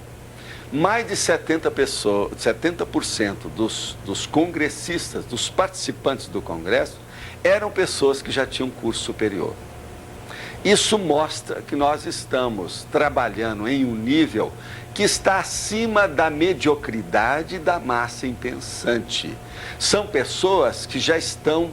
mais de 70% dos congressistas, dos participantes do Congresso, eram pessoas que já tinham curso superior. Isso mostra que nós estamos trabalhando em um nível que está acima da mediocridade da massa impensante. São pessoas que já estão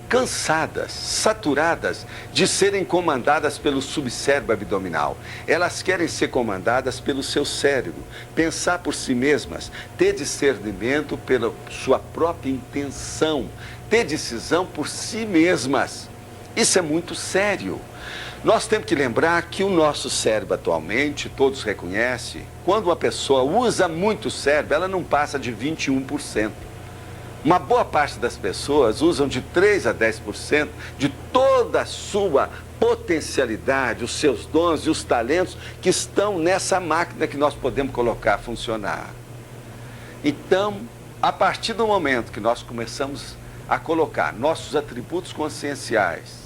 cansadas, saturadas de serem comandadas pelo subcérebro abdominal. Elas querem ser comandadas pelo seu cérebro, pensar por si mesmas, ter discernimento pela sua própria intenção, ter decisão por si mesmas. Isso é muito sério. Nós temos que lembrar que o nosso cérebro atualmente, todos reconhecem, quando uma pessoa usa muito o cérebro, ela não passa de 21%. Uma boa parte das pessoas usam de 3 a 10% de toda a sua potencialidade, os seus dons e os talentos que estão nessa máquina que nós podemos colocar a funcionar. Então, a partir do momento que nós começamos a colocar nossos atributos conscienciais,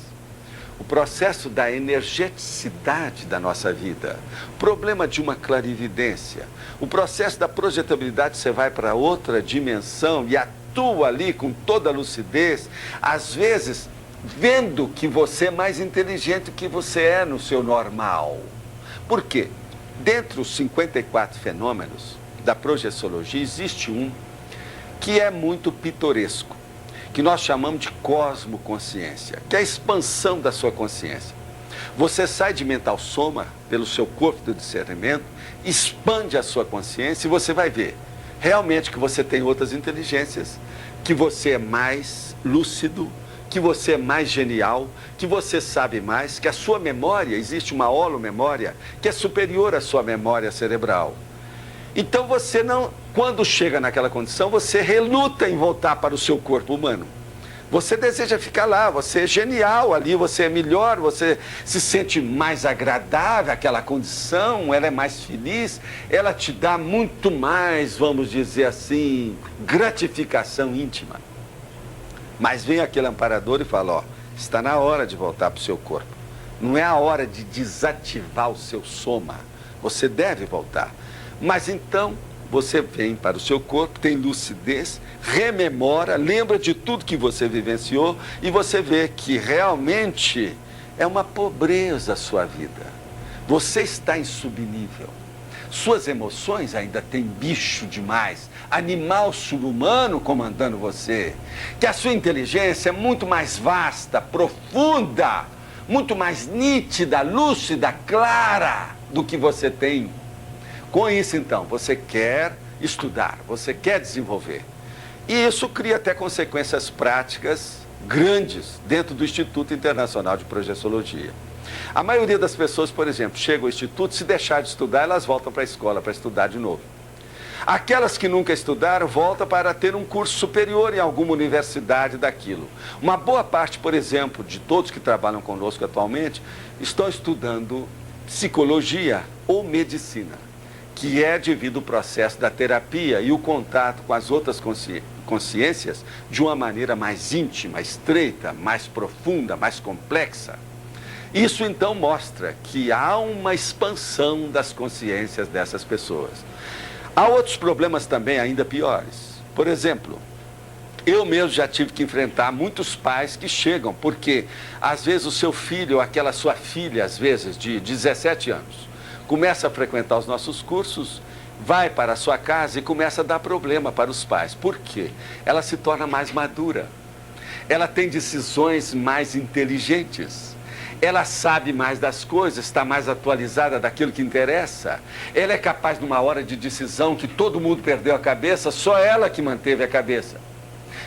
o processo da energeticidade da nossa vida, o problema de uma clarividência, o processo da projetabilidade, você vai para outra dimensão e atua ali com toda a lucidez, às vezes vendo que você é mais inteligente do que você é no seu normal. Por quê? Dentre os 54 fenômenos da projeciologia, existe um que é muito pitoresco, que nós chamamos de cosmoconsciência, que é a expansão da sua consciência. Você sai de mental soma pelo seu corpo de discernimento, expande a sua consciência e você vai ver realmente que você tem outras inteligências, que você é mais lúcido, que você é mais genial, que você sabe mais, que a sua memória, existe uma holomemória que é superior à sua memória cerebral. Então você não, quando chega naquela condição, você reluta em voltar para o seu corpo humano. Você deseja ficar lá, você é genial ali, você é melhor, você se sente mais agradável, aquela condição, ela é mais feliz, ela te dá muito mais, vamos dizer assim, gratificação íntima. Mas vem aquele amparador e fala, ó, está na hora de voltar para o seu corpo. Não é a hora de desativar o seu soma, você deve voltar. Mas então você vem para o seu corpo, tem lucidez, rememora, lembra de tudo que você vivenciou e você vê que realmente é uma pobreza a sua vida. Você está em subnível. Suas emoções ainda têm bicho demais, animal subhumano comandando você. Que a sua inteligência é muito mais vasta, profunda, muito mais nítida, lúcida, clara do que você tem. Com isso, então, você quer estudar, você quer desenvolver. E isso cria até consequências práticas grandes dentro do Instituto Internacional de Projeciologia. A maioria das pessoas, por exemplo, chega ao Instituto, se deixar de estudar, elas voltam para a escola para estudar de novo. Aquelas que nunca estudaram, voltam para ter um curso superior em alguma universidade daquilo. Uma boa parte, por exemplo, de todos que trabalham conosco atualmente, estão estudando psicologia ou medicina, que é devido ao processo da terapia e o contato com as outras consciências de uma maneira mais íntima, estreita, mais profunda, mais complexa. Isso então mostra que há uma expansão das consciências dessas pessoas. Há outros problemas também ainda piores. Por exemplo, eu mesmo já tive que enfrentar muitos pais que chegam, porque às vezes o seu filho ou aquela sua filha, às vezes de 17 anos, começa a frequentar os nossos cursos, vai para a sua casa e começa a dar problema para os pais. Por quê? Ela se torna mais madura, ela tem decisões mais inteligentes, ela sabe mais das coisas, está mais atualizada daquilo que interessa, ela é capaz, numa hora de decisão que todo mundo perdeu a cabeça, só ela que manteve a cabeça.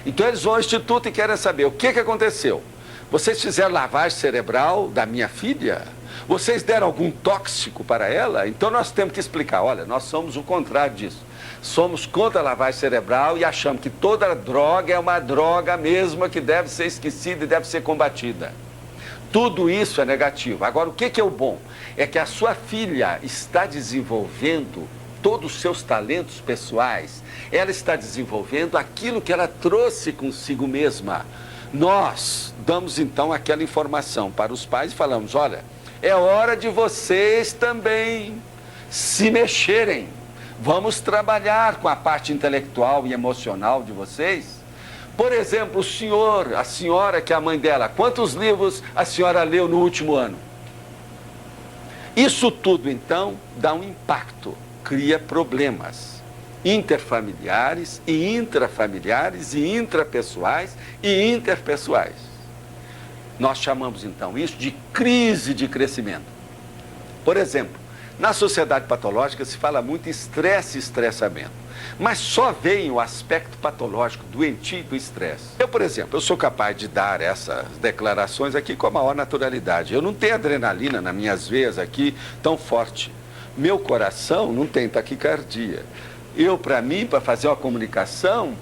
Então eles vão ao instituto e querem saber o que aconteceu. Vocês fizeram lavagem cerebral da minha filha? Vocês deram algum tóxico para ela? Então nós temos que explicar, olha, nós somos o contrário disso. Somos contra a lavagem cerebral e achamos que toda droga é uma droga mesma que deve ser esquecida e deve ser combatida. Tudo isso é negativo. Agora, o que é o bom? É que a sua filha está desenvolvendo todos os seus talentos pessoais. Ela está desenvolvendo aquilo que ela trouxe consigo mesma. Nós damos então aquela informação para os pais e falamos, olha, é hora de vocês também se mexerem. Vamos trabalhar com a parte intelectual e emocional de vocês. Por exemplo, o senhor, a senhora que é a mãe dela, quantos livros a senhora leu no último ano? Isso tudo, então, dá um impacto, cria problemas interfamiliares e intrafamiliares e intrapessoais e interpessoais. Nós chamamos, então, isso de crise de crescimento. Por exemplo, na sociedade patológica se fala muito em estresse e estressamento. Mas só vem o aspecto patológico, doentio do estresse. Eu, por exemplo, eu sou capaz de dar essas declarações aqui com a maior naturalidade. Eu não tenho adrenalina nas minhas veias aqui tão forte. Meu coração não tem taquicardia. Eu, para mim, para fazer uma comunicação,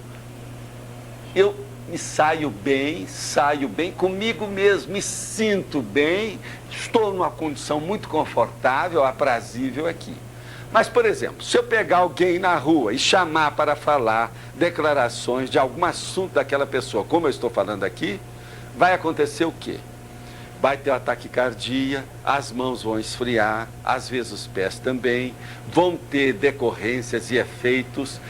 eu me saio bem comigo mesmo, me sinto bem, estou numa condição muito confortável, aprazível aqui. Mas, por exemplo, se eu pegar alguém na rua e chamar para falar declarações de algum assunto daquela pessoa, como eu estou falando aqui, vai acontecer o quê? Vai ter uma taquicardia, as mãos vão esfriar, às vezes os pés também, vão ter decorrências e efeitos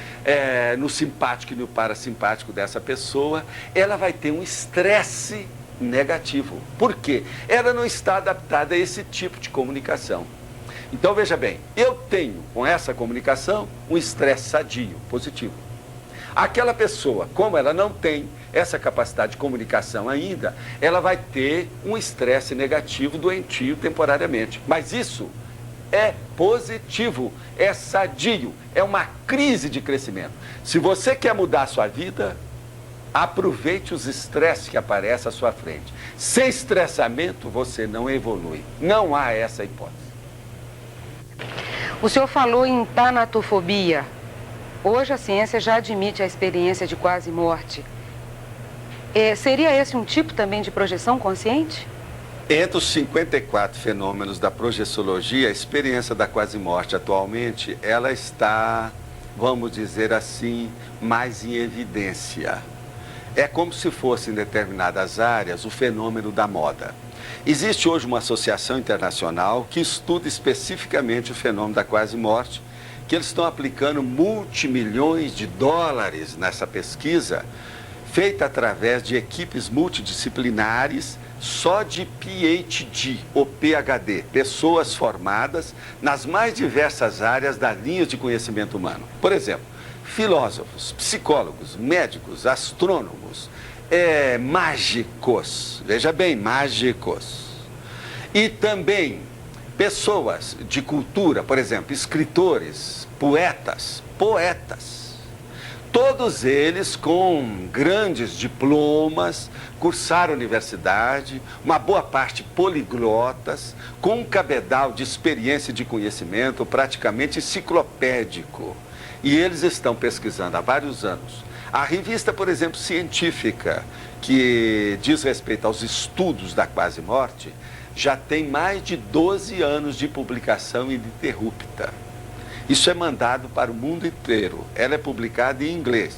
no simpático e no parasimpático dessa pessoa. Ela vai ter um estresse negativo. Por quê? Ela não está adaptada a esse tipo de comunicação. Então, veja bem, eu tenho com essa comunicação um estresse sadio, positivo. Aquela pessoa, como ela não tem essa capacidade de comunicação ainda, ela vai ter um estresse negativo doentio temporariamente. Mas isso é positivo, é sadio, é uma crise de crescimento. Se você quer mudar a sua vida, aproveite os estresses que aparecem à sua frente. Sem estressamento, você não evolui. Não há essa hipótese. O senhor falou em tanatofobia. Hoje a ciência já admite a experiência de quase morte. Seria esse um tipo também de projeção consciente? Entre os 54 fenômenos da projeciologia, a experiência da quase-morte atualmente, ela está, vamos dizer assim, mais em evidência. É como se fosse em determinadas áreas o fenômeno da moda. Existe hoje uma associação internacional que estuda especificamente o fenômeno da quase-morte, que eles estão aplicando multimilhões de dólares nessa pesquisa, feita através de equipes multidisciplinares, só de PhD ou PhD, pessoas formadas nas mais diversas áreas das linhas de conhecimento humano. Por exemplo, filósofos, psicólogos, médicos, astrônomos, mágicos, veja bem, mágicos. E também pessoas de cultura, por exemplo, escritores, poetas. Todos eles com grandes diplomas, cursaram universidade, uma boa parte poliglotas, com um cabedal de experiência e de conhecimento praticamente enciclopédico. E eles estão pesquisando há vários anos. A revista, por exemplo, científica, que diz respeito aos estudos da quase-morte, já tem mais de 12 anos de publicação ininterrupta. Isso é mandado para o mundo inteiro. Ela é publicada em inglês.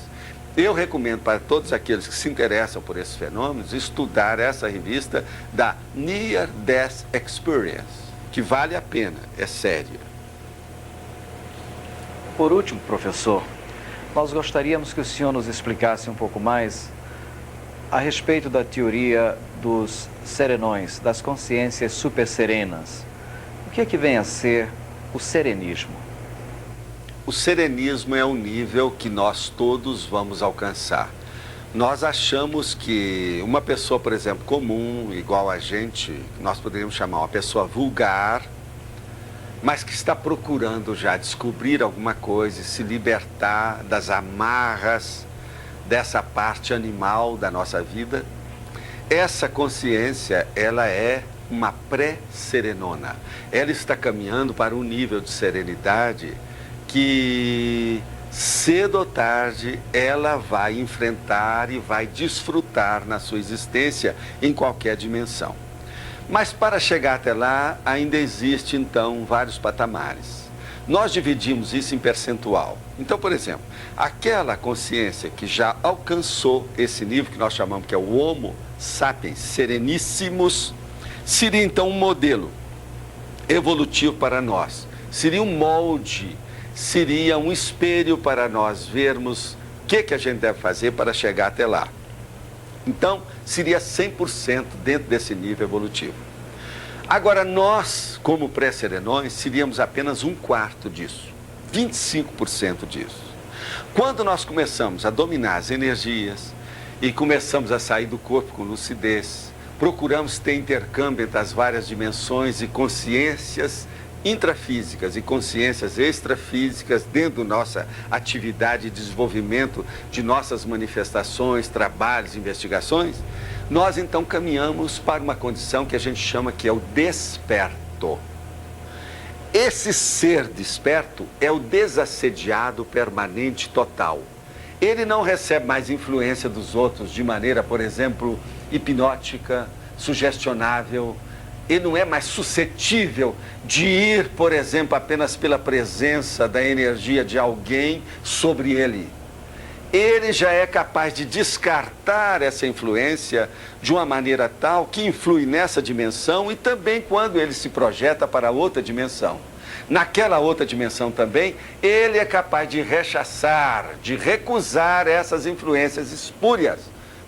Eu recomendo para todos aqueles que se interessam por esses fenômenos estudar essa revista da Near Death Experience, que vale a pena, é séria. Por último, professor, nós gostaríamos que o senhor nos explicasse um pouco mais a respeito da teoria dos serenões, das consciências superserenas. O que é que vem a ser o serenismo? O serenismo é um nível que nós todos vamos alcançar. Nós achamos que uma pessoa, por exemplo, comum, igual a gente, nós poderíamos chamar uma pessoa vulgar, mas que está procurando já descobrir alguma coisa e se libertar das amarras dessa parte animal da nossa vida. Essa consciência, ela é uma pré-serenona. Ela está caminhando para um nível de serenidade que cedo ou tarde ela vai enfrentar e vai desfrutar na sua existência em qualquer dimensão. Mas para chegar até lá, ainda existe então vários patamares. Nós dividimos isso em percentual. Então, por exemplo, aquela consciência que já alcançou esse nível que nós chamamos que é o Homo sapiens sereníssimos, seria então um modelo evolutivo para nós. Seria um molde, seria um espelho para nós vermos o que a gente deve fazer para chegar até lá. Então, seria 100% dentro desse nível evolutivo. Agora, nós, como pré-serenões, seríamos apenas 1/4 disso, 25% disso. Quando nós começamos a dominar as energias e começamos a sair do corpo com lucidez, procuramos ter intercâmbio entre as várias dimensões e consciências intrafísicas e consciências extrafísicas dentro da nossa atividade e desenvolvimento de nossas manifestações, trabalhos, investigações, nós então caminhamos para uma condição que a gente chama que é o desperto. Esse ser desperto é o desassediado permanente total. Ele não recebe mais influência dos outros de maneira, por exemplo, hipnótica, sugestionável. Ele não é mais suscetível de ir, por exemplo, apenas pela presença da energia de alguém sobre ele. Ele já é capaz de descartar essa influência de uma maneira tal que influi nessa dimensão e também quando ele se projeta para outra dimensão. Naquela outra dimensão também, ele é capaz de rechaçar, de recusar essas influências espúrias,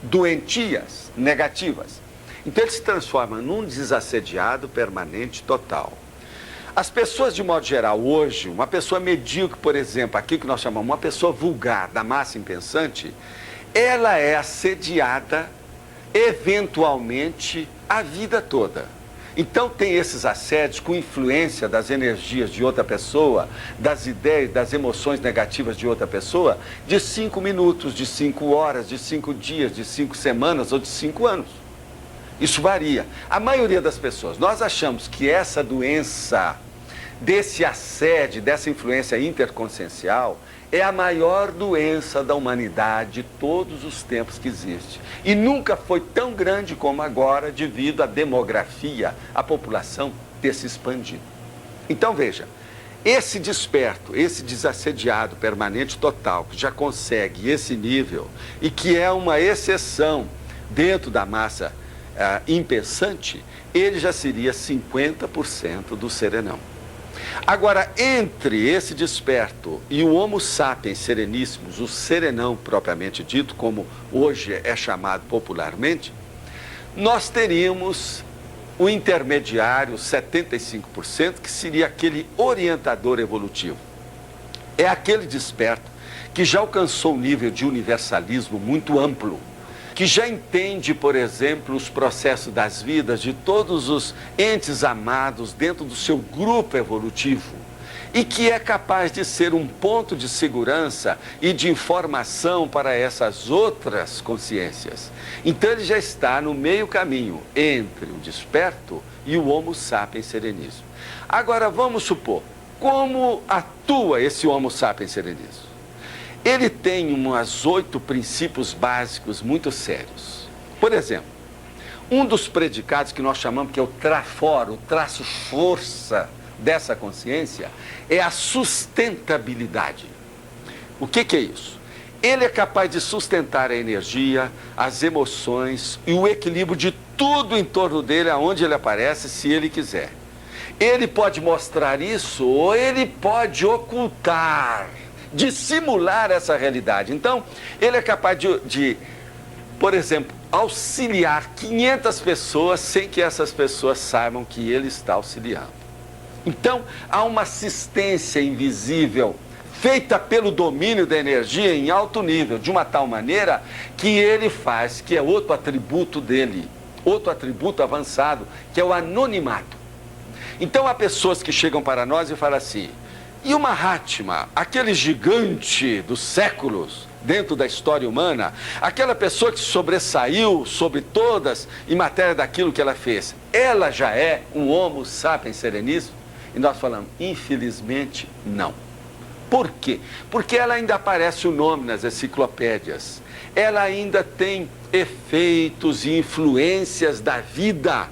doentias, negativas. Então ele se transforma num desassediado permanente total. As pessoas, de modo geral, hoje, uma pessoa medíocre, por exemplo, aqui que nós chamamos uma pessoa vulgar, da massa impensante, ela é assediada, eventualmente, a vida toda. Então tem esses assédios com influência das energias de outra pessoa, das ideias, das emoções negativas de outra pessoa, de 5 minutos, de 5 horas, de 5 dias, de 5 semanas ou de 5 anos. Isso varia. A maioria das pessoas, nós achamos que essa doença, desse assédio, dessa influência interconsciencial, é a maior doença da humanidade de todos os tempos que existe. E nunca foi tão grande como agora, devido à demografia, a população ter se expandido. Então veja, esse desperto, esse desassediado permanente total, que já consegue esse nível e que é uma exceção dentro da massa impensante, ele já seria 50% do serenão. Agora, entre esse desperto e o Homo sapiens sereníssimos, o serenão propriamente dito, como hoje é chamado popularmente, nós teríamos o intermediário, 75%, que seria aquele orientador evolutivo. É aquele desperto que já alcançou um nível de universalismo muito amplo, que já entende, por exemplo, os processos das vidas de todos os entes amados dentro do seu grupo evolutivo e que é capaz de ser um ponto de segurança e de informação para essas outras consciências. Então ele já está no meio caminho entre o desperto e o Homo sapiens sereníssimo. Agora vamos supor, como atua esse Homo sapiens sereníssimo? Ele tem uns 8 princípios básicos muito sérios. Por exemplo, um dos predicados que nós chamamos que é o trafor, o traço força dessa consciência, é a sustentabilidade. O que é isso? Ele é capaz de sustentar a energia, as emoções e o equilíbrio de tudo em torno dele, aonde ele aparece, se ele quiser. Ele pode mostrar isso ou ele pode ocultar, dissimular essa realidade. Então, ele é capaz de, por exemplo, auxiliar 500 pessoas sem que essas pessoas saibam que ele está auxiliando. Então, há uma assistência invisível feita pelo domínio da energia em alto nível, de uma tal maneira que ele faz, que é outro atributo dele, outro atributo avançado, que é o anonimato. Então, há pessoas que chegam para nós e falam assim: e o Mahatma, aquele gigante dos séculos dentro da história humana, aquela pessoa que sobressaiu sobre todas em matéria daquilo que ela fez, ela já é um Homo sapiens sereníssimo? E nós falamos, infelizmente, não. Por quê? Porque ela ainda aparece o nome nas enciclopédias. Ela ainda tem efeitos e influências da vida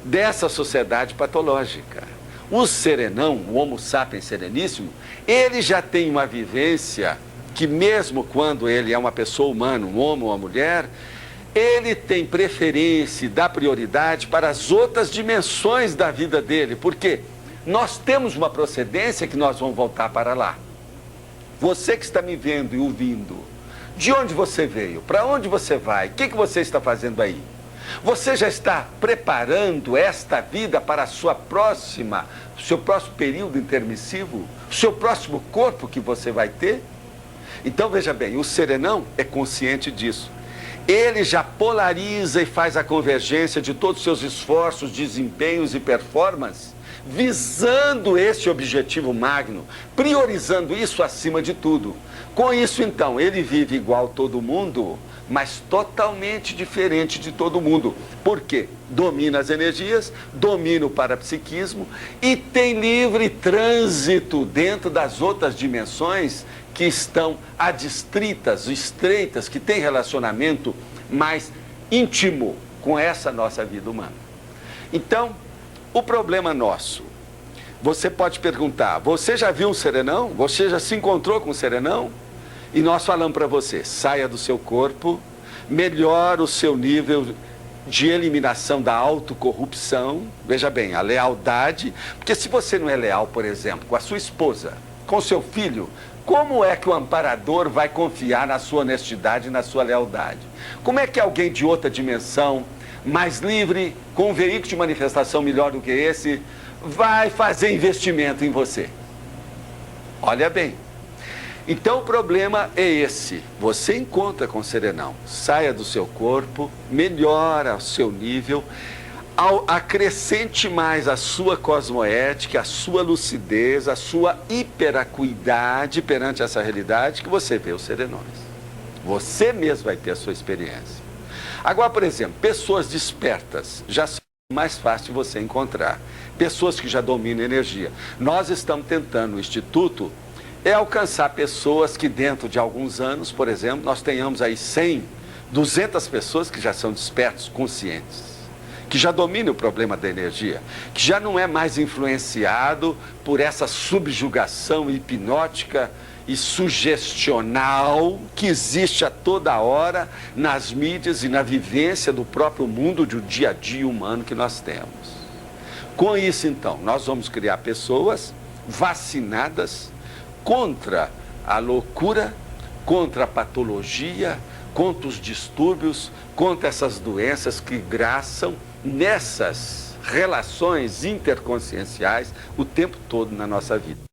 dessa sociedade patológica. O serenão, o Homo sapiens sereníssimo, ele já tem uma vivência que mesmo quando ele é uma pessoa humana, um homem ou uma mulher, ele tem preferência e dá prioridade para as outras dimensões da vida dele. Por quê? Nós temos uma procedência que nós vamos voltar para lá. Você que está me vendo e ouvindo, de onde você veio? Para onde você vai? O que você está fazendo aí? Você já está preparando esta vida para a sua próxima, o seu próximo período intermissivo? O seu próximo corpo que você vai ter? Então veja bem, o serenão é consciente disso. Ele já polariza e faz a convergência de todos os seus esforços, desempenhos e performances, visando esse objetivo magno, priorizando isso acima de tudo. Com isso, então, ele vive igual todo mundo, mas totalmente diferente de todo mundo. Por quê? Domina as energias, domina o parapsiquismo e tem livre trânsito dentro das outras dimensões que estão adstritas, estreitas, que têm relacionamento mais íntimo com essa nossa vida humana. Então, o problema nosso, você pode perguntar, você já viu um serenão? Você já se encontrou com um serenão? E nós falamos para você, saia do seu corpo, melhore o seu nível de eliminação da autocorrupção, veja bem, a lealdade, porque se você não é leal, por exemplo, com a sua esposa, com o seu filho, como é que o amparador vai confiar na sua honestidade e na sua lealdade? Como é que alguém de outra dimensão mais livre, com um veículo de manifestação melhor do que esse, vai fazer investimento em você. Olha bem. Então o problema é esse, você encontra com o serenão, saia do seu corpo, melhora o seu nível, acrescente mais a sua cosmoética, a sua lucidez, a sua hiperacuidade perante essa realidade que você vê os serenões. Você mesmo vai ter a sua experiência. Agora, por exemplo, pessoas despertas já são mais fácil de você encontrar, pessoas que já dominam energia. Nós estamos tentando no Instituto alcançar pessoas que dentro de alguns anos, por exemplo, nós tenhamos aí 100, 200 pessoas que já são despertos, conscientes, que já dominam o problema da energia, que já não é mais influenciado por essa subjugação hipnótica e sugestional que existe a toda hora nas mídias e na vivência do próprio mundo do dia a dia humano que nós temos. Com isso, então, nós vamos criar pessoas vacinadas contra a loucura, contra a patologia, contra os distúrbios, contra essas doenças que graçam nessas relações interconscienciais o tempo todo na nossa vida.